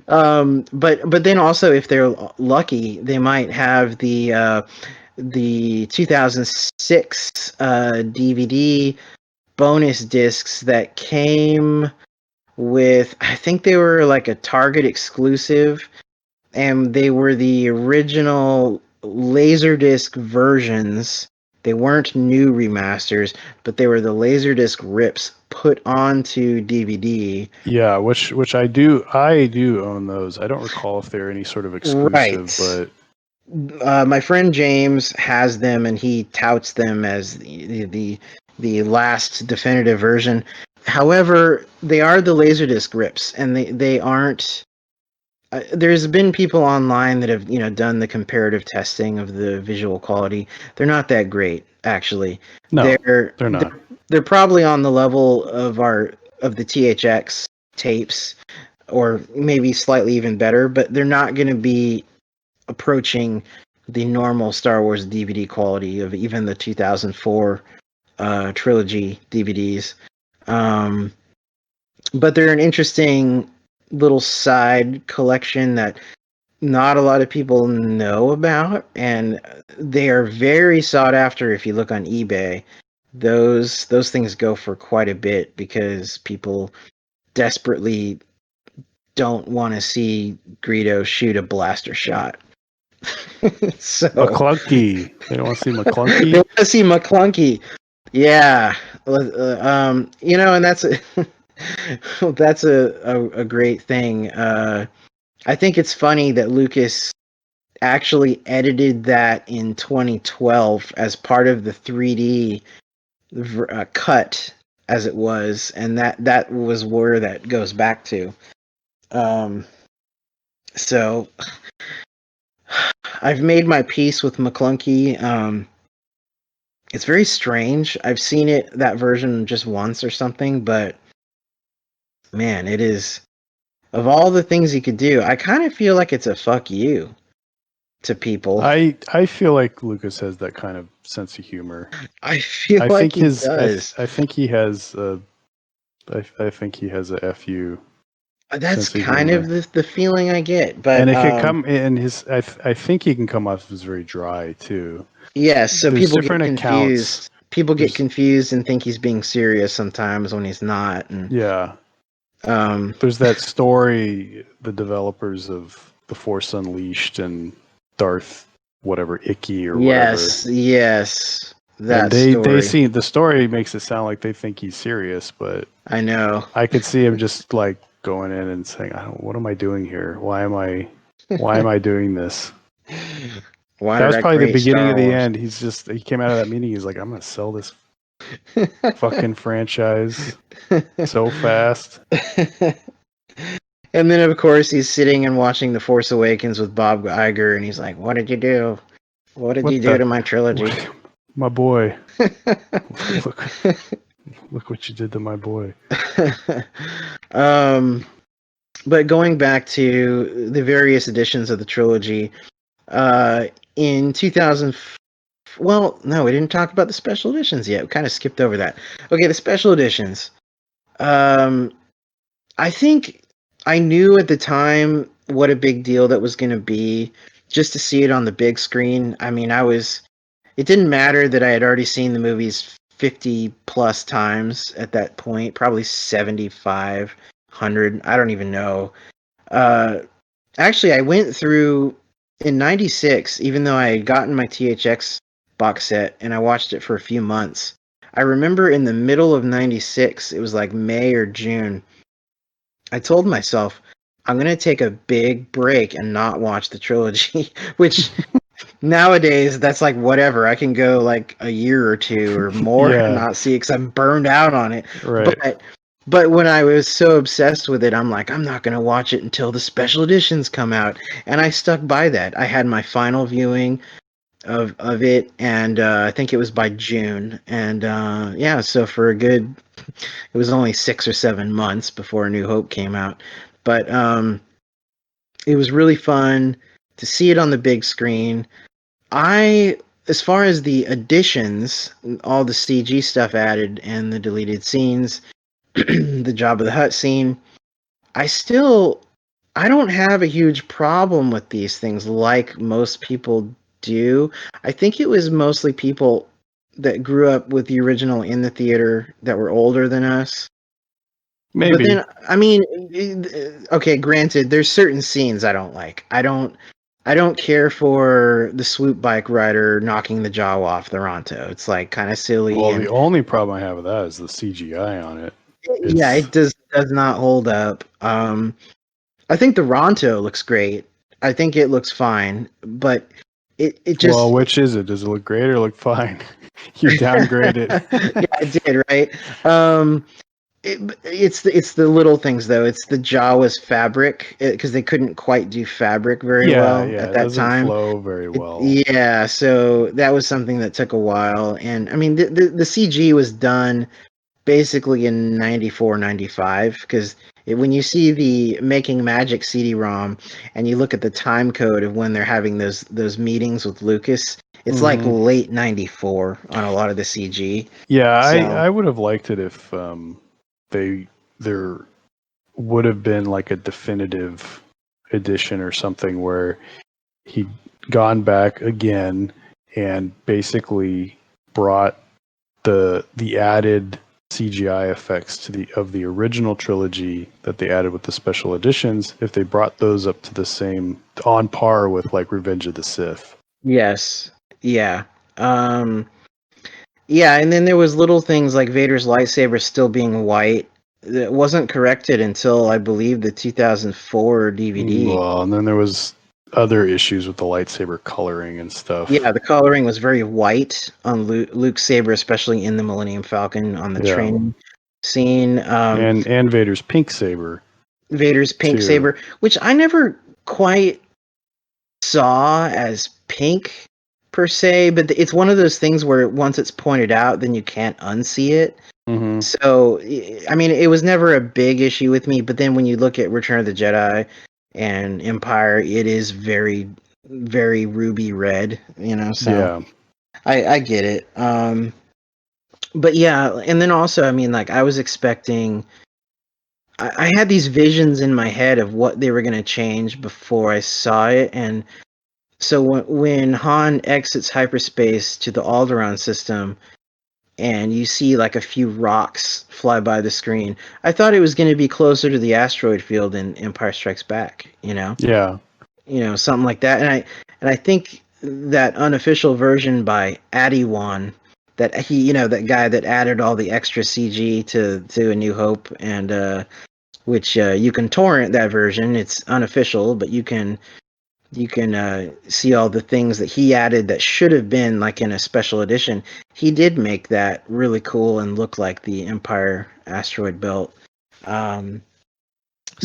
yeah. But then also, if they're lucky, they might have the 2006 DVD bonus discs that came with, I think they were like a Target exclusive, and they were the original Laserdisc versions. They weren't new remasters, but they were the Laserdisc rips put onto DVD. Yeah, which I do own those. I don't recall if they're any sort of exclusive, Right. but My friend James has them, and he touts them as the last definitive version. However, they are the Laserdisc rips, and they aren't. There's been people online that have done the comparative testing of the visual quality. They're not that great, actually. no, they're not. They're probably on the level of the THX tapes, or maybe slightly even better, but they're not going to be approaching the normal Star Wars DVD quality of even the 2004 trilogy DVDs. But they're an interesting little side collection that not a lot of people know about, and they are very sought after. If you look on eBay, those things go for quite a bit because people desperately don't want to see Greedo shoot a blaster shot. So McClunky. They don't want to see they McClunky. want to see McClunky. Yeah, and that's that's a great thing. I think it's funny that Lucas actually edited that in 2012 as part of the 3D cut, as it was, and that was where that goes back to. So I've made my peace with McClunky. It's very strange. I've seen that version just once or something, but man, it is, of all the things he could do, I kind of feel like it's a fuck you to people. I feel like Lucas has that kind of sense of humor. I feel I like think he his does. I think he has I think he has a fu That's sense of kind of humor. the feeling I get, but And it can come in his. I think he can come off as very dry too. yes, so There's people get different accounts. confused. People get There's confused and think he's being serious sometimes when he's not. And yeah. um, There's that story. The developers of The Force Unleashed and Darth whatever Icky or whatever. yes, And that they story. see the story makes it sound like they think he's serious, but I know. I could see him just like going in and saying, "What am I doing here? Why am I doing this?" Why That did was I probably the create beginning Star of the Wars? end. He came out of that meeting. He's like, I'm gonna sell this fucking franchise so fast. And then, of course, he's sitting and watching The Force Awakens with Bob Iger, and he's like, "What did you do? What did you What do the? to my trilogy?" What, my boy, look, look what you did to my boy. um, but going back to the various editions of the trilogy, in 2000, well, no, we didn't talk about the special editions yet. We kind of skipped over that. Okay, the special editions. Um, I think I knew at the time what a big deal that was going to be just to see it on the big screen. I mean, it didn't matter that I had already seen the movies 50 plus times at that point, probably 7,500. I don't even know. Uh, Actually, I went through in 96, even though I had gotten my THX box set and I watched it for a few months. I remember in the middle of 96, it was like May or June, I told myself, I'm going to take a big break and not watch the trilogy, which nowadays that's like whatever. I can go like a year or two or more and Yeah, not see it because I'm burned out on it. right. But when I was so obsessed with it, I'm like, I'm not going to watch it until the special editions come out. And I stuck by that. I had my final viewing of it, and I think it was by June. And yeah, so for a good, it was only 6 or 7 months before A New Hope came out. But it was really fun to see it on the big screen. As far as the additions, all the CG stuff added and the deleted scenes, the Jabba the Hutt scene, I don't have a huge problem with these things like most people do. I think it was mostly people that grew up with the original in the theater that were older than us. But Maybe. then, I mean, okay, granted, there's certain scenes I don't like. I don't care for the swoop bike rider knocking the jaw off the Ronto. It's like kind of silly, Well, and the only problem I have with that is the CGI on it. yeah, It's it does not hold up. I think the Ronto looks great. I think it looks fine, but it well, just which is it? Does it look great or look fine? You downgraded. yeah, I did right. Um, it's the little things though. It's the Jawa's fabric because they couldn't quite do fabric very Yeah, well yeah, at it that doesn't time. flow very well. Yeah, so that was something that took a while, and I mean the CG was done basically in 94, 95 because when you see the Making Magic CD-ROM and you look at the time code of when they're having those meetings with Lucas, it's like Hmm. late 94 on a lot of the CG. Yeah, So I would have liked it if they there would have been like a definitive edition or something where he'd gone back again and basically brought the added CGI effects to the original trilogy that they added with the special editions, if they brought those up to the same on par with like Revenge of the Sith. yes, yeah. Yeah, and then there was little things like Vader's lightsaber still being white that wasn't corrected until I believe the 2004 DVD. Well, and then there was other issues with the lightsaber coloring and stuff. Yeah, the coloring was very white on Luke's saber, especially in the Millennium Falcon on the Yeah. training scene. And Vader's pink saber Vader's pink too. saber, which I never quite saw as pink. per se, but it's one of those things where once it's pointed out, then you can't unsee it. Mm-hmm. So, I mean, it was never a big issue with me, but then when you look at Return of the Jedi and Empire, it is very, very ruby red, you know, so Yeah. I get it. But yeah, and then also, I mean, like, I was expecting, I had these visions in my head of what they were going to change before I saw it, and so when Han exits hyperspace to the Alderaan system, and you see like a few rocks fly by the screen, I thought it was going to be closer to the asteroid field in Empire Strikes Back, you know? Yeah. You know, something like that. And I think that unofficial version by Adiwan, that he, you know, that guy that added all the extra CG to A New Hope, and which you can torrent that version. It's unofficial, but you can see all the things that he added that should have been like in a special edition. He did make that really cool and look like the Empire asteroid belt. So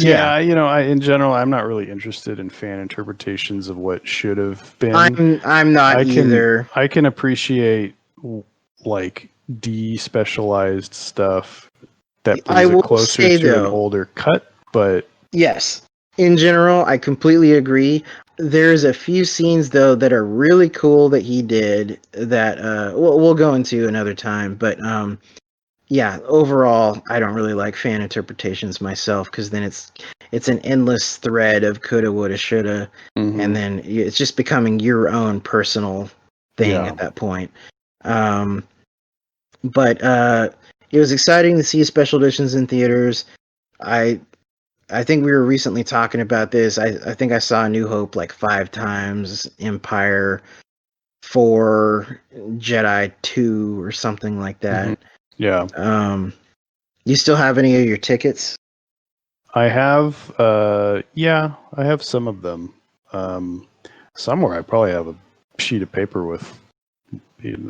Yeah, in general, I'm not really interested in fan interpretations of what should have been. I'm not either. I can appreciate like despecialized stuff that I brings it will closer say to an though, older cut, but yes, in general, I completely agree. There's a few scenes though that are really cool that he did that we'll go into another time, but yeah, overall, I don't really like fan interpretations myself because then it's an endless thread of coulda, woulda, shoulda, and then it's just becoming your own personal thing at that point. But it was exciting to see special editions in theaters. I I think we were recently talking about this. I think I saw New Hope like 5 times, Empire 4, Jedi 2, or something like that. Yeah. You still have any of your tickets? I have I have some of them. Somewhere I probably have a sheet of paper with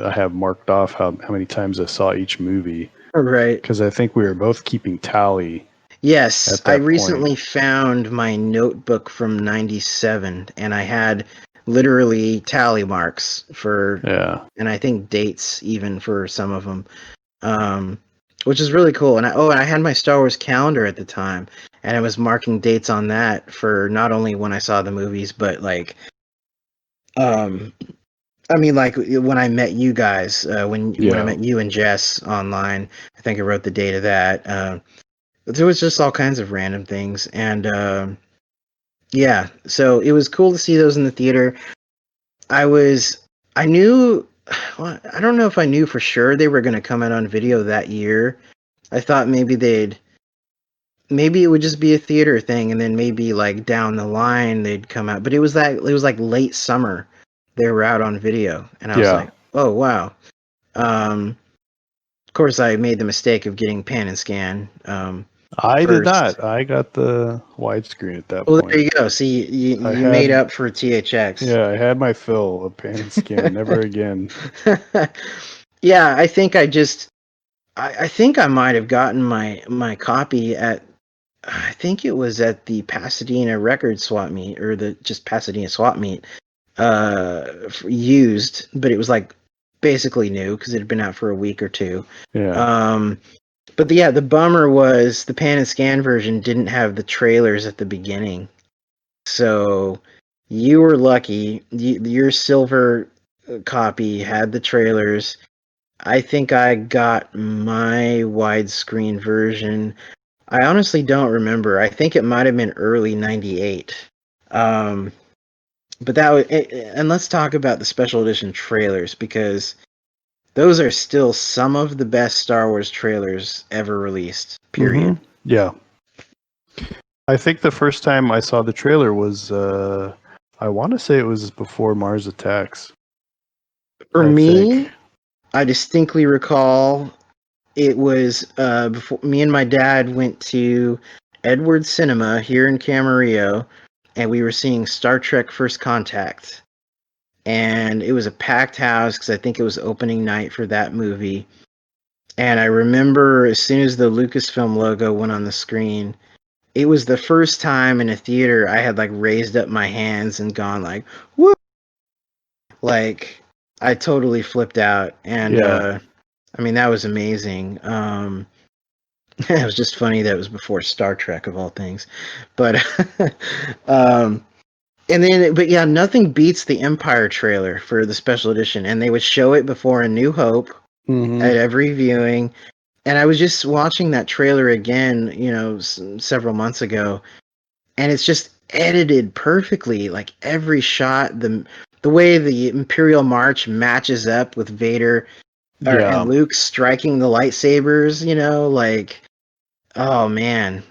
I have marked off how many times I saw each movie. Right. Because I think we were both keeping tally. Yes, at that I point. recently found my notebook from '97, and I had literally tally marks for, and I think dates even for some of them, which is really cool. And I had my Star Wars calendar at the time, and I was marking dates on that for not only when I saw the movies, but like, I mean, like when I met you guys, when I met you and Jess online, I think I wrote the date of that. There was just all kinds of random things, and yeah, so it was cool to see those in the theater. I knew, well, I don't know if I knew for sure they were going to come out on video that year. I thought maybe it would just be a theater thing, and then maybe like down the line they'd come out. But it was like late summer they were out on video, and I was like, oh wow. Of course, I made the mistake of getting pan and scan. I did First. not. I got the widescreen at that Well, point. there you go. See, you made up for THX. Yeah, I had my fill of pan and scan. Never again. Yeah, I think I think I might have gotten my copy at, I think it was at the Pasadena Record Swap Meet, or the just Pasadena Swap Meet, used, but it was like basically new because it had been out for a week or two. Yeah. But yeah, the bummer was the pan and scan version didn't have the trailers at the beginning. So you were lucky. Your silver copy had the trailers. I think I got my widescreen version. I honestly don't remember. I think it might have been early '98. But that was, and let's talk about the special edition trailers, because those are still some of the best Star Wars trailers ever released. Period. Yeah. I think the first time I saw the trailer was I want to say it was before Mars Attacks. For me, I distinctly recall it was before me and my dad went to Edward Cinema here in Camarillo, and we were seeing Star Trek First Contact. And it was a packed house because I think it was opening night for that movie. And I remember as soon as the Lucasfilm logo went on the screen, it was the first time in a theater I had like raised up my hands and gone like, whoop. Like, I totally flipped out, and I mean that was amazing. It was just funny that it was before Star Trek of all things, but and then but yeah, nothing beats the Empire trailer for the special edition, and they would show it before A New Hope at every viewing. And I was just watching that trailer again, several months ago, and it's just edited perfectly. Like every shot, the way the Imperial March matches up with Vader and Luke striking the lightsabers, like, oh man,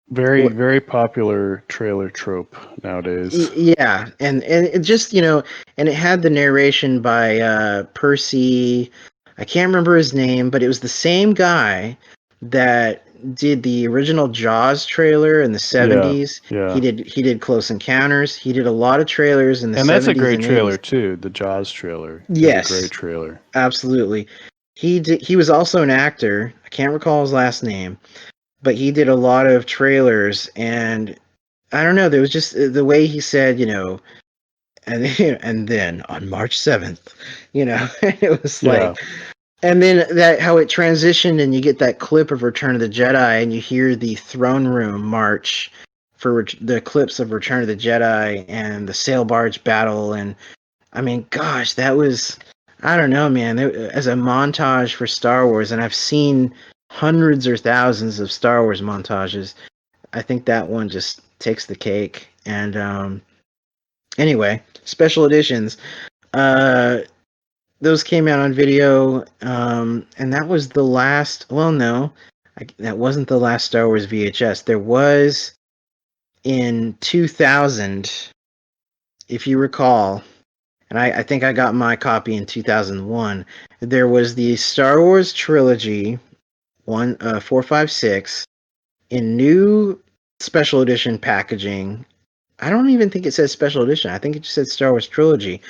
very, very popular trailer trope nowadays. Yeah, and it just and it had the narration by Percy. I can't remember his name, but it was the same guy that did the original Jaws trailer in the 70s. Yeah. He did Close Encounters. He did a lot of trailers in the 70s that's a great and trailer 80s. too. The Jaws trailer. Yes, a great trailer. Absolutely. He was also an actor. I can't recall his last name, but he did a lot of trailers, and I don't know. There was just the way he said, and then on March 7th, it was like, and then that how it transitioned, and you get that clip of Return of the Jedi, and you hear the throne room march for the clips of Return of the Jedi and the sail barge battle, and I mean, gosh, that was, I don't know, man. As a montage for Star Wars, and I've seen hundreds or thousands of Star Wars montages. I think that one just takes the cake. And anyway, special editions. Those came out on video, and that was the last. Well, no, that wasn't the last Star Wars VHS. There was in 2000, if you recall, and I think I got my copy in 2001. There was the Star Wars trilogy, 4, 5, 6, in new special edition packaging. I don't even think it says special edition. I think it just said Star Wars trilogy.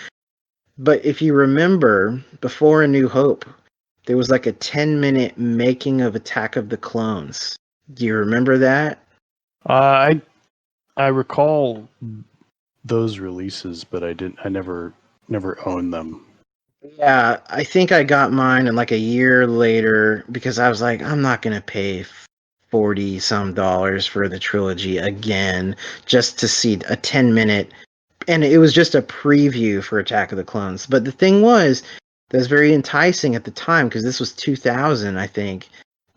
But if you remember, before A New Hope, there was like a 10-minute making of Attack of the Clones. Do you remember that? I recall those releases, but I never owned them. Yeah, I think I got mine and like a year later because I was like, I'm not gonna pay $40 some for the trilogy again just to see a 10-minute, and it was just a preview for Attack of the Clones. But the thing was, that was very enticing at the time because this was 2000, I think.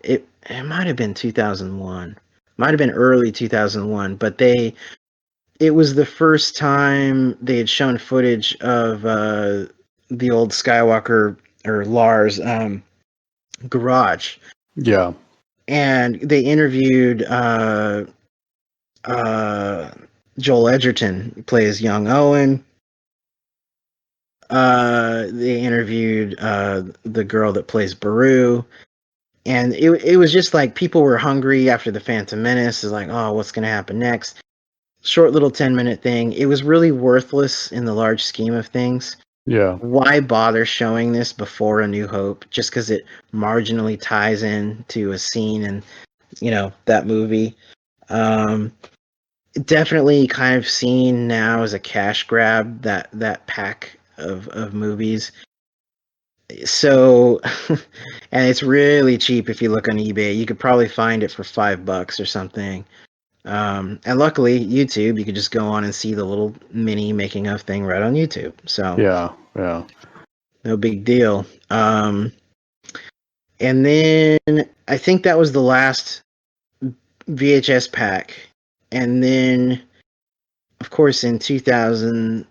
It might have been 2001, might have been early 2001, but it was the first time they had shown footage of the old Skywalker or Lars garage. Yeah. And they interviewed Joel Edgerton, who plays young Owen. They interviewed the girl that plays Beru. And it was just like people were hungry after the Phantom Menace. Is like, oh, what's going to happen next? Short little 10-minute thing. It was really worthless in the large scheme of things. Yeah. Why bother showing this before A New Hope? Just because it marginally ties in to a scene in, that movie. Definitely kind of seen now as a cash grab, that pack of movies. So, and it's really cheap if you look on eBay. You could probably find it for $5 or something. And luckily, YouTube, you could just go on and see the little mini making of thing right on YouTube. So yeah, no big deal. And then I think that was the last VHS pack. And then, of course, in 2000,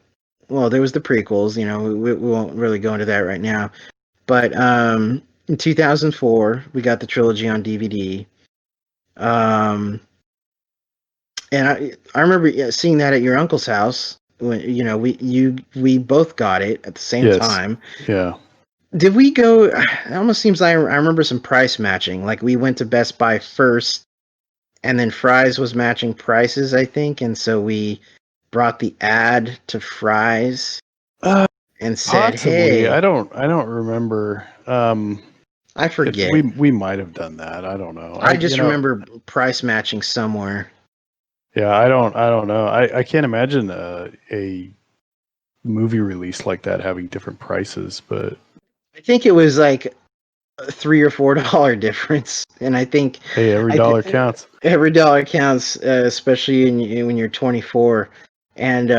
well, there was the prequels. We won't really go into that right now. But in 2004, we got the trilogy on DVD. And I remember seeing that at your uncle's house when we both got it at the same time. Yeah. Did we go? It almost seems like I remember some price matching. Like we went to Best Buy first, and then Fry's was matching prices, I think, and so we brought the ad to Fry's and said, possibly. "Hey." I don't remember. I forget. We might have done that. I don't know. I just remember price matching somewhere. Yeah, I don't know. I can't imagine a movie release like that having different prices, but I think it was like $3 or $4 difference, and I think hey, every dollar counts. Every dollar counts, especially when you're 24. And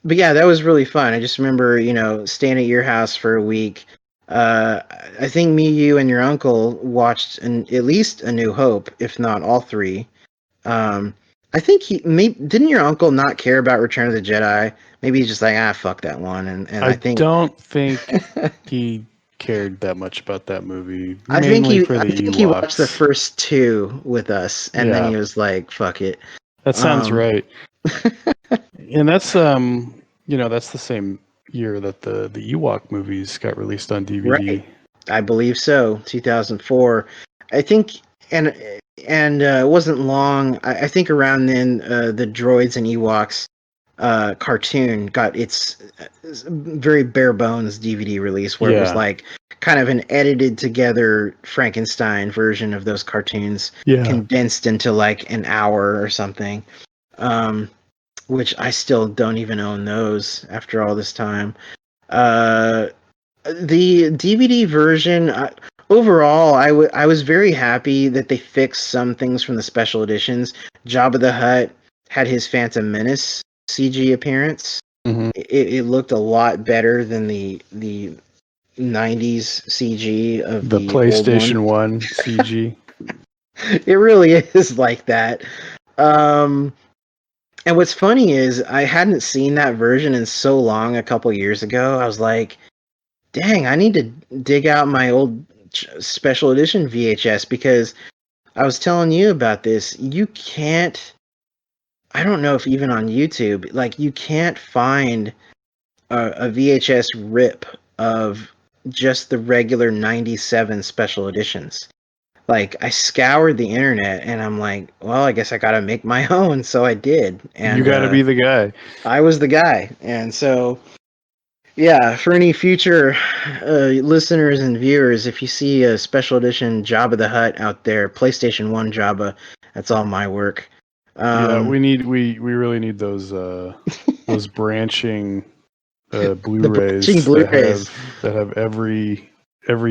but yeah, that was really fun. I just remember, staying at your house for a week. I think me, you, and your uncle watched at least A New Hope, if not all three. Um, I think didn't your uncle not care about Return of the Jedi? Maybe he's just like, fuck that one. And I I think don't think he cared that much about that movie, mainly for I the think he watched the Ewoks. first two with us, and then Yeah, he was like, fuck it. that sounds Um, right. And that's that's the same year that the Ewok movies got released on DVD. Right. I believe so. 2004. I think, and it wasn't long. I think around then, the Droids and Ewoks cartoon got its very bare bones DVD release, where it was Yeah, like kind of an edited together Frankenstein version of those cartoons, yeah. condensed into like an hour or something. Um, which I still don't even own those after all this time. Uh, the DVD version, overall, I was very happy that they fixed some things from the special editions. Jabba the Hutt had his Phantom Menace CG appearance. Mm-hmm. It looked a lot better than the 90s CG of The the old one. PlayStation 1 CG. It really is like that. Um, and what's funny is I hadn't seen that version in so long a couple years ago. I was like, dang, I need to dig out my old special edition VHS, because I was telling you about this. You can't, I don't know if even on YouTube, like you can't find a VHS rip of just the regular 97 special editions. Like I scoured the internet and I'm like, well, I guess I got to make my own. So I did. You And got to be the guy. I was the guy. And so yeah, for any future listeners and viewers, if you see a special edition Jabba the Hutt out there, PlayStation 1 Jabba, that's all my work. Yeah, we really need those branching The branching Blu-rays Blu-rays. that have every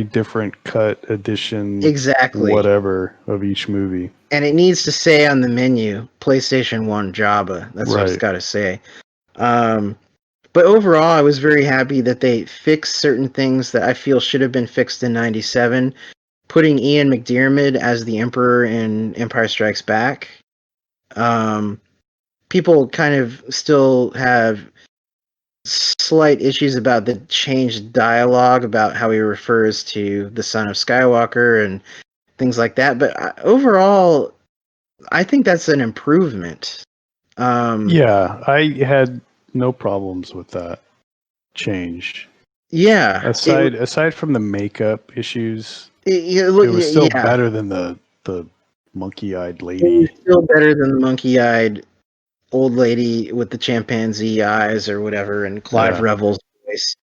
different cut edition, Exactly. whatever, of each movie. And it needs to say on the menu, PlayStation 1 Jabba. That's what it's Right. got to say. Um, but overall, I was very happy that they fixed certain things that I feel should have been fixed in 97. Putting Ian McDiarmid as the Emperor in Empire Strikes Back. People kind of still have slight issues about the changed dialogue about how he refers to the son of Skywalker and things like that. But overall, I think that's an improvement. Yeah, I had no problems with that change. Yeah, Aside from the makeup issues, it was still yeah, better than the monkey-eyed it was lady. still better than the monkey-eyed old lady with the chimpanzee eyes or whatever, and Clive Yeah. Revel's voice.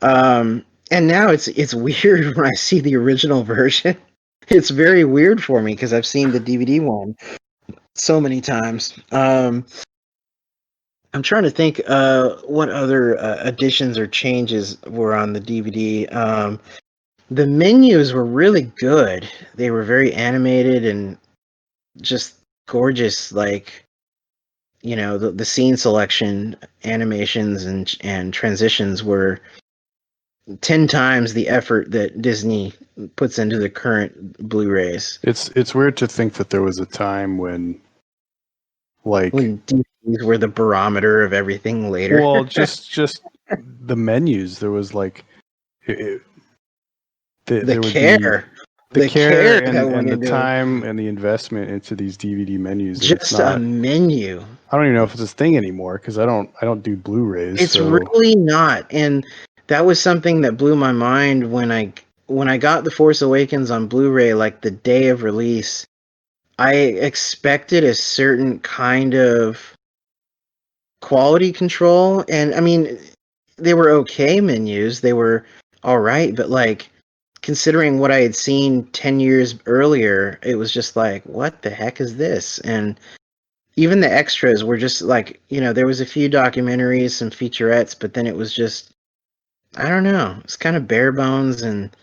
And now it's weird when I see the original version. It's very weird for me because I've seen the DVD one so many times. I'm trying to think what other additions or changes were on the DVD. The menus were really good. They were very animated and just gorgeous. Like, the scene selection, animations, and transitions were 10 times the effort that Disney puts into the current Blu-rays. It's weird to think that there was a time when, like, When DVDs were the barometer of everything later. well, just the menus. There was like it, The there would be care. the The care care that went and the into them. time and the investment into these DVD menus that it's Just a not. menu. I don't even know if it's a thing anymore because I don't do Blu-rays. It's So really not. And that was something that blew my mind when I got The Force Awakens on Blu-ray, like the day of release. I expected a certain kind of quality control, and I mean, they were okay menus. They were all right, but like considering what I had seen 10 years earlier, it was just like, what the heck is this? And even the extras were just like, there was a few documentaries, some featurettes, but then it was just, I don't know, it's kind of bare bones, and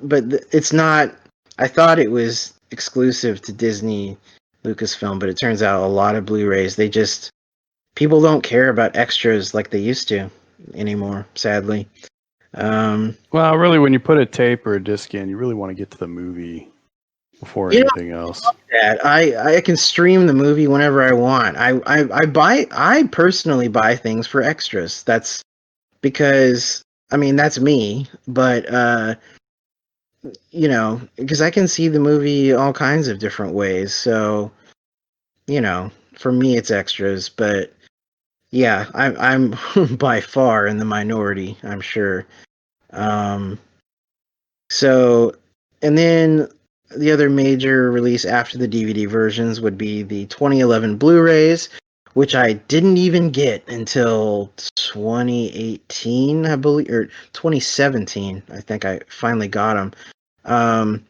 but it's not. I thought it was exclusive to Disney Lucasfilm, but it turns out a lot of Blu-rays, people don't care about extras like they used to anymore, sadly. Well, really, when you put a tape or a disc in, you really want to get to the movie before you know anything else. that I can stream the movie whenever I want. I personally buy things for extras. That's because, I mean, that's me, but because I can see the movie all kinds of different ways. So, for me, it's extras. But yeah, I'm by far in the minority, I'm sure. Um, so, and then the other major release after the DVD versions would be the 2011 Blu-rays, which I didn't even get until 2018, I believe, or 2017. I think I finally got them. Um,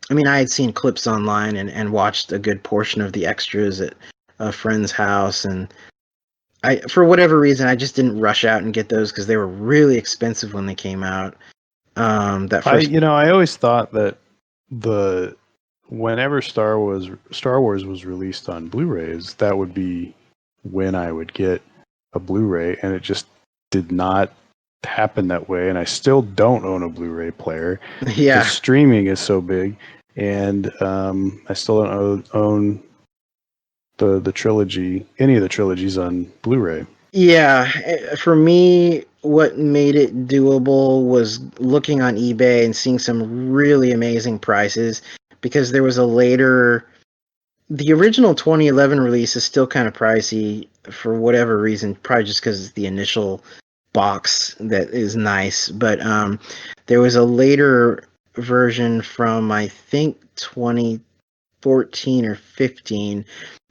I mean, I had seen clips online and watched a good portion of the extras at a friend's house, and for whatever reason, I just didn't rush out and get those because they were really expensive when they came out. That first, I always thought that the whenever Star Wars was released on Blu-rays, that would be when I would get a Blu-ray, and it just did not happen that way. And I still don't own a Blu-ray player yeah, because streaming is so big, and I still don't own the trilogy, any of the trilogies on Blu-ray. yeah. For me, what made it doable was looking on eBay and seeing some really amazing prices because there was a later. The original 2011 release is still kind of pricey for whatever reason, probably just because it's the initial box that is nice. But there was a later version from, I think, 2014 or 15.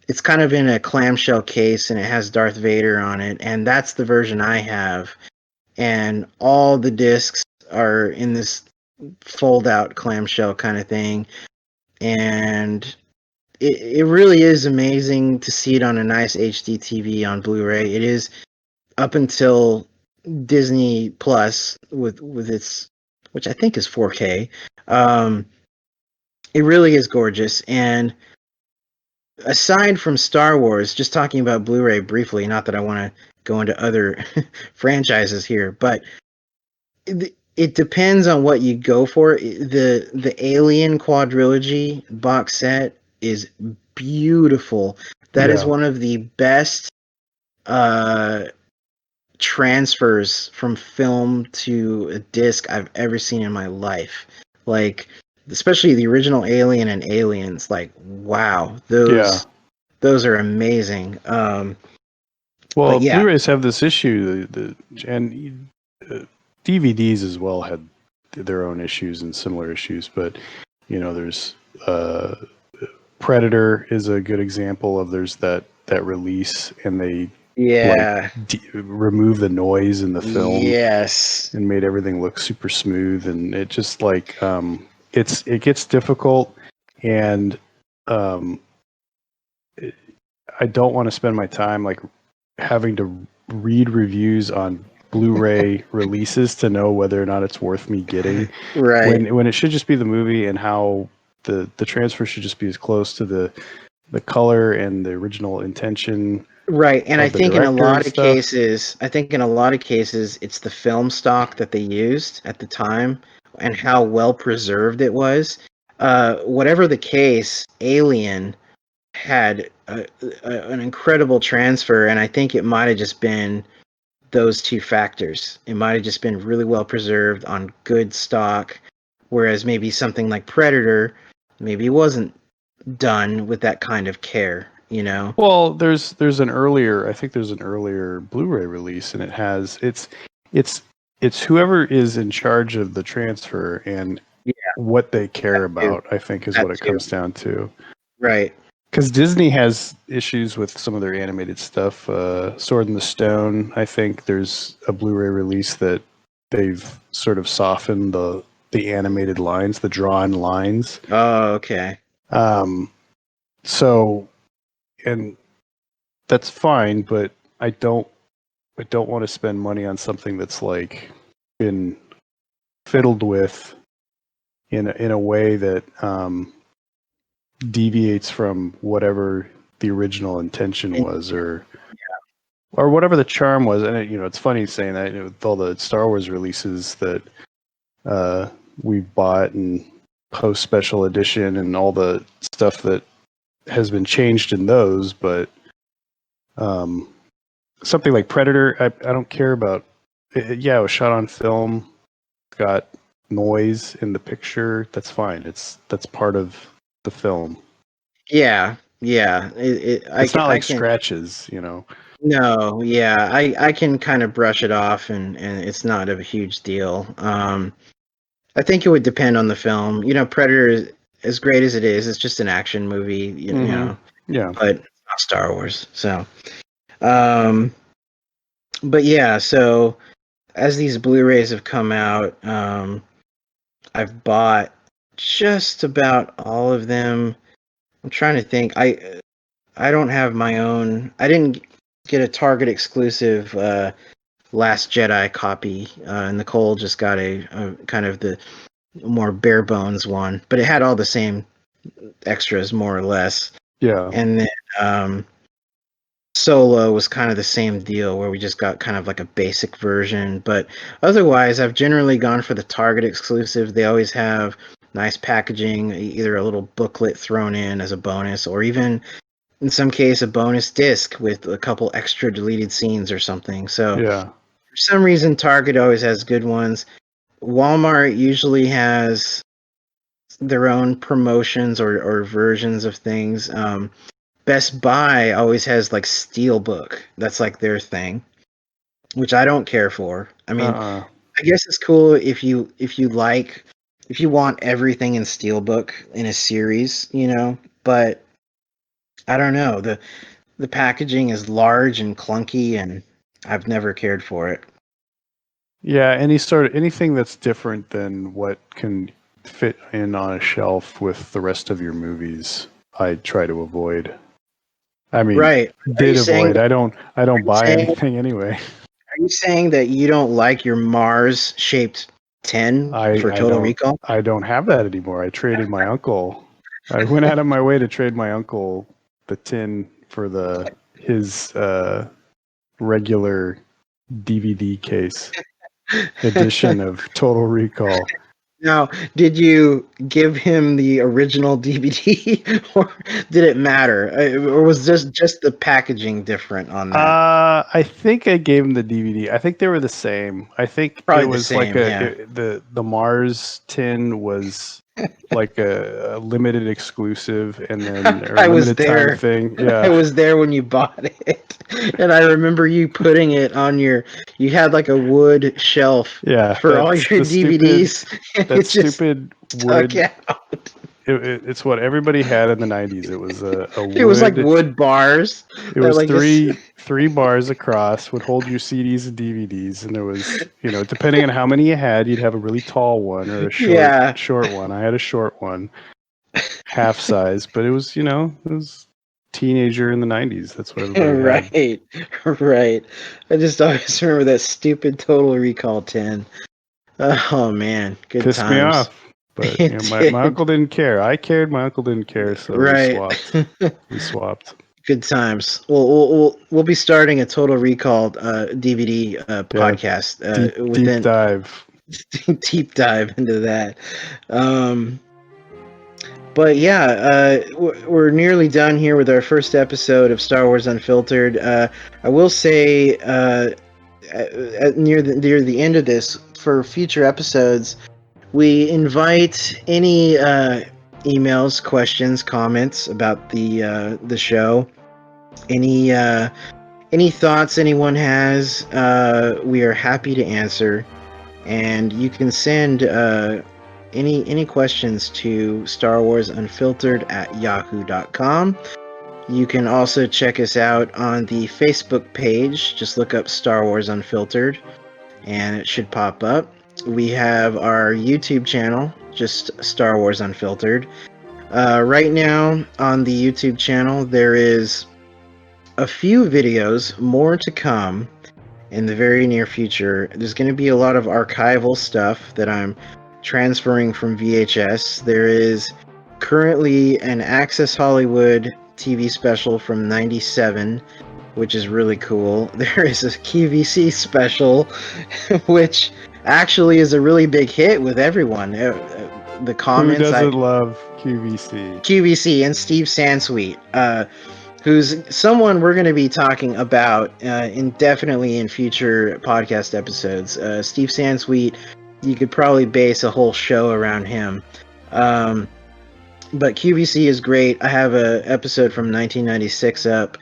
It's kind of in a clamshell case and it has Darth Vader on it, and that's the version I have. And all the discs are in this fold out clamshell kind of thing. And it really is amazing to see it on a nice HD TV on Blu-ray. It is up until Disney Plus with its, which I think is 4K. Um, it really is gorgeous. And aside from Star Wars, just talking about Blu-ray briefly, not that I want to go into other franchises here, but it depends on what you go for. The Alien quadrilogy box set is beautiful. That is Yeah. one of the best uh, transfers from film to a disc I've ever seen in my life. Like, especially the original Alien and Aliens. Like, wow, Yeah. those are amazing. Well, But yeah, Blu-rays have this issue, and DVDs as well had their own issues and similar issues. But there's Predator is a good example of there's that release, and they like yeah, remove the noise in the film yes, and made everything look super smooth, and it just like it gets difficult, and um, I don't want to spend my time like having to read reviews on Blu-ray releases to know whether or not it's worth me getting. right. When it should just be the movie, and how the transfer should just be as close to the color and the original intention Right, and of the director and stuff. I think in a lot of cases, it's the film stock that they used at the time and how well preserved it was. Whatever the case, Alien had an incredible transfer, and I think it might have just been those two factors. It might have just been really well preserved on good stock, whereas maybe something like Predator maybe wasn't done with that kind of care, you know? Well, there's an earlier, I think there's an earlier Blu-ray release, and it's it's whoever is in charge of the transfer and Yeah, what they that care too. about, I think, is That what it too. comes down to. Right. Because Disney has issues with some of their animated stuff. Sword in the Stone, I think there's a Blu-ray release that they've sort of softened the animated lines, the drawn lines. Oh, okay. Um, so and that's fine, but I don't want to spend money on something that's like been fiddled with in a way that deviates from whatever the original intention was, or whatever the charm was. And it's funny saying that, with all the Star Wars releases that we've bought and post special edition and all the stuff that has been changed in those, but something like Predator, I don't care about. It was shot on film, got noise in the picture. That's fine. That's part of the film. Yeah. It's not like scratches, No, yeah, I can kind of brush it off, and it's not a huge deal. I think it would depend on the film. Predator, as great as it is, it's just an action movie, you know. Yeah. But it's not Star Wars, so. But yeah, so as these Blu-rays have come out, I've bought just about all of them. I'm trying to think. I don't have my own. I didn't get a Target exclusive Last Jedi copy. Nicole just got a kind of the more bare bones one, but it had all the same extras more or less. Yeah. And then Solo was kind of the same deal, where we just got kind of like a basic version. But otherwise, I've generally gone for the Target exclusive. They always have nice packaging, either a little booklet thrown in as a bonus, or even in some case a bonus disc with a couple extra deleted scenes or something. So yeah, for some reason Target always has good ones. Walmart usually has their own promotions or versions of things. Best Buy always has like Steelbook. That's like their thing, which I don't care for. I mean, I guess it's cool if you want everything in Steelbook in a series, but I don't know. The packaging is large and clunky, and I've never cared for it. Yeah, anything that's different than what can fit in on a shelf with the rest of your movies, I try to avoid. I mean, right? I don't buy anything anyway. Are you saying that you don't like your Mars shaped tin for Total Recall? I don't have that anymore. I traded my uncle. I went out of my way to trade my uncle the tin for his regular DVD case edition of Total Recall. Now, did you give him the original DVD, or did it matter, or was just the packaging different on that? I think I gave him the DVD. I think they were the same. I think Probably it was the same, the Mars tin was like a limited exclusive, and then I was there. Time thing. Yeah, I was there when you bought it, and I remember you putting it on you had like a wood shelf for all your DVDs. That stupid wood. Out. It's what everybody had in the 90s. It was a wood. It was like wood bars. It was like three bars across, would hold your CDs and DVDs, and there was, depending on how many you had, you'd have a really tall one or a short one. I had a short one, half size, but it was, it was teenager in the 90s. That's what everybody had. Right. I just always remember that stupid Total Recall 10. Oh man, good Pissed times. Me off. But my uncle didn't care. I cared. My uncle didn't care, so we swapped. Good times. We'll be starting a Total Recall DVD podcast. Deep dive. Deep dive into that. But yeah, we're nearly done here with our first episode of Star Wars Unfiltered. I will say, near the end of this, for future episodes, we invite any emails, questions, comments about the show. Any thoughts anyone has, we are happy to answer, and you can send any questions to StarWarsUnfiltered@yahoo.com. You can also check us out on the Facebook page. Just look up Star Wars Unfiltered, and it should pop up. We have our YouTube channel, just Star Wars Unfiltered. Right now on the YouTube channel, there is a few videos, more to come in the very near future. There's going to be a lot of archival stuff that I'm transferring from VHS. There is currently an Access Hollywood TV special from '97, which is really cool. There is a QVC special, which actually is a really big hit with everyone. The comments. Who doesn't love QVC? QVC and Steve Sansweet, who's someone we're going to be talking about indefinitely in future podcast episodes. Steve Sansweet, you could probably base a whole show around him. But QVC is great. I have an episode from 1996 up.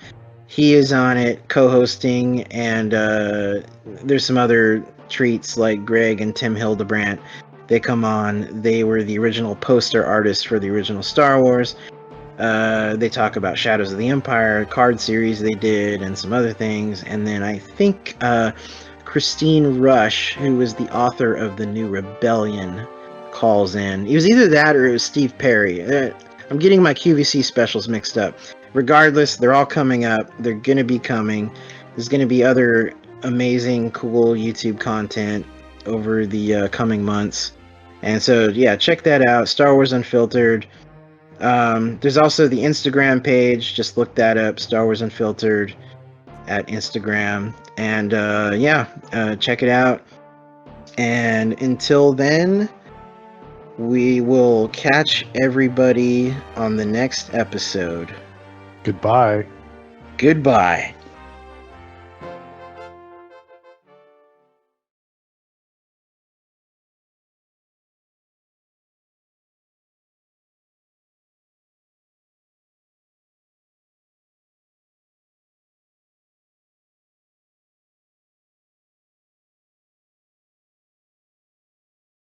He is on it, co-hosting, and there's some other treats like Greg and Tim Hildebrandt. They come on. They were the original poster artists for the original Star Wars. They talk about Shadows of the Empire, card series they did, and some other things. And then I think Christine Rush, who was the author of The New Rebellion, calls in. It was either that or it was Steve Perry. I'm getting my QVC specials mixed up. Regardless, they're all coming up. They're going to be coming. There's going to be other amazing, cool YouTube content over the coming months. And so, yeah, check that out. Star Wars Unfiltered. There's also the Instagram page. Just look that up. Star Wars Unfiltered at Instagram. And check it out. And until then, we will catch everybody on the next episode. Goodbye. Goodbye.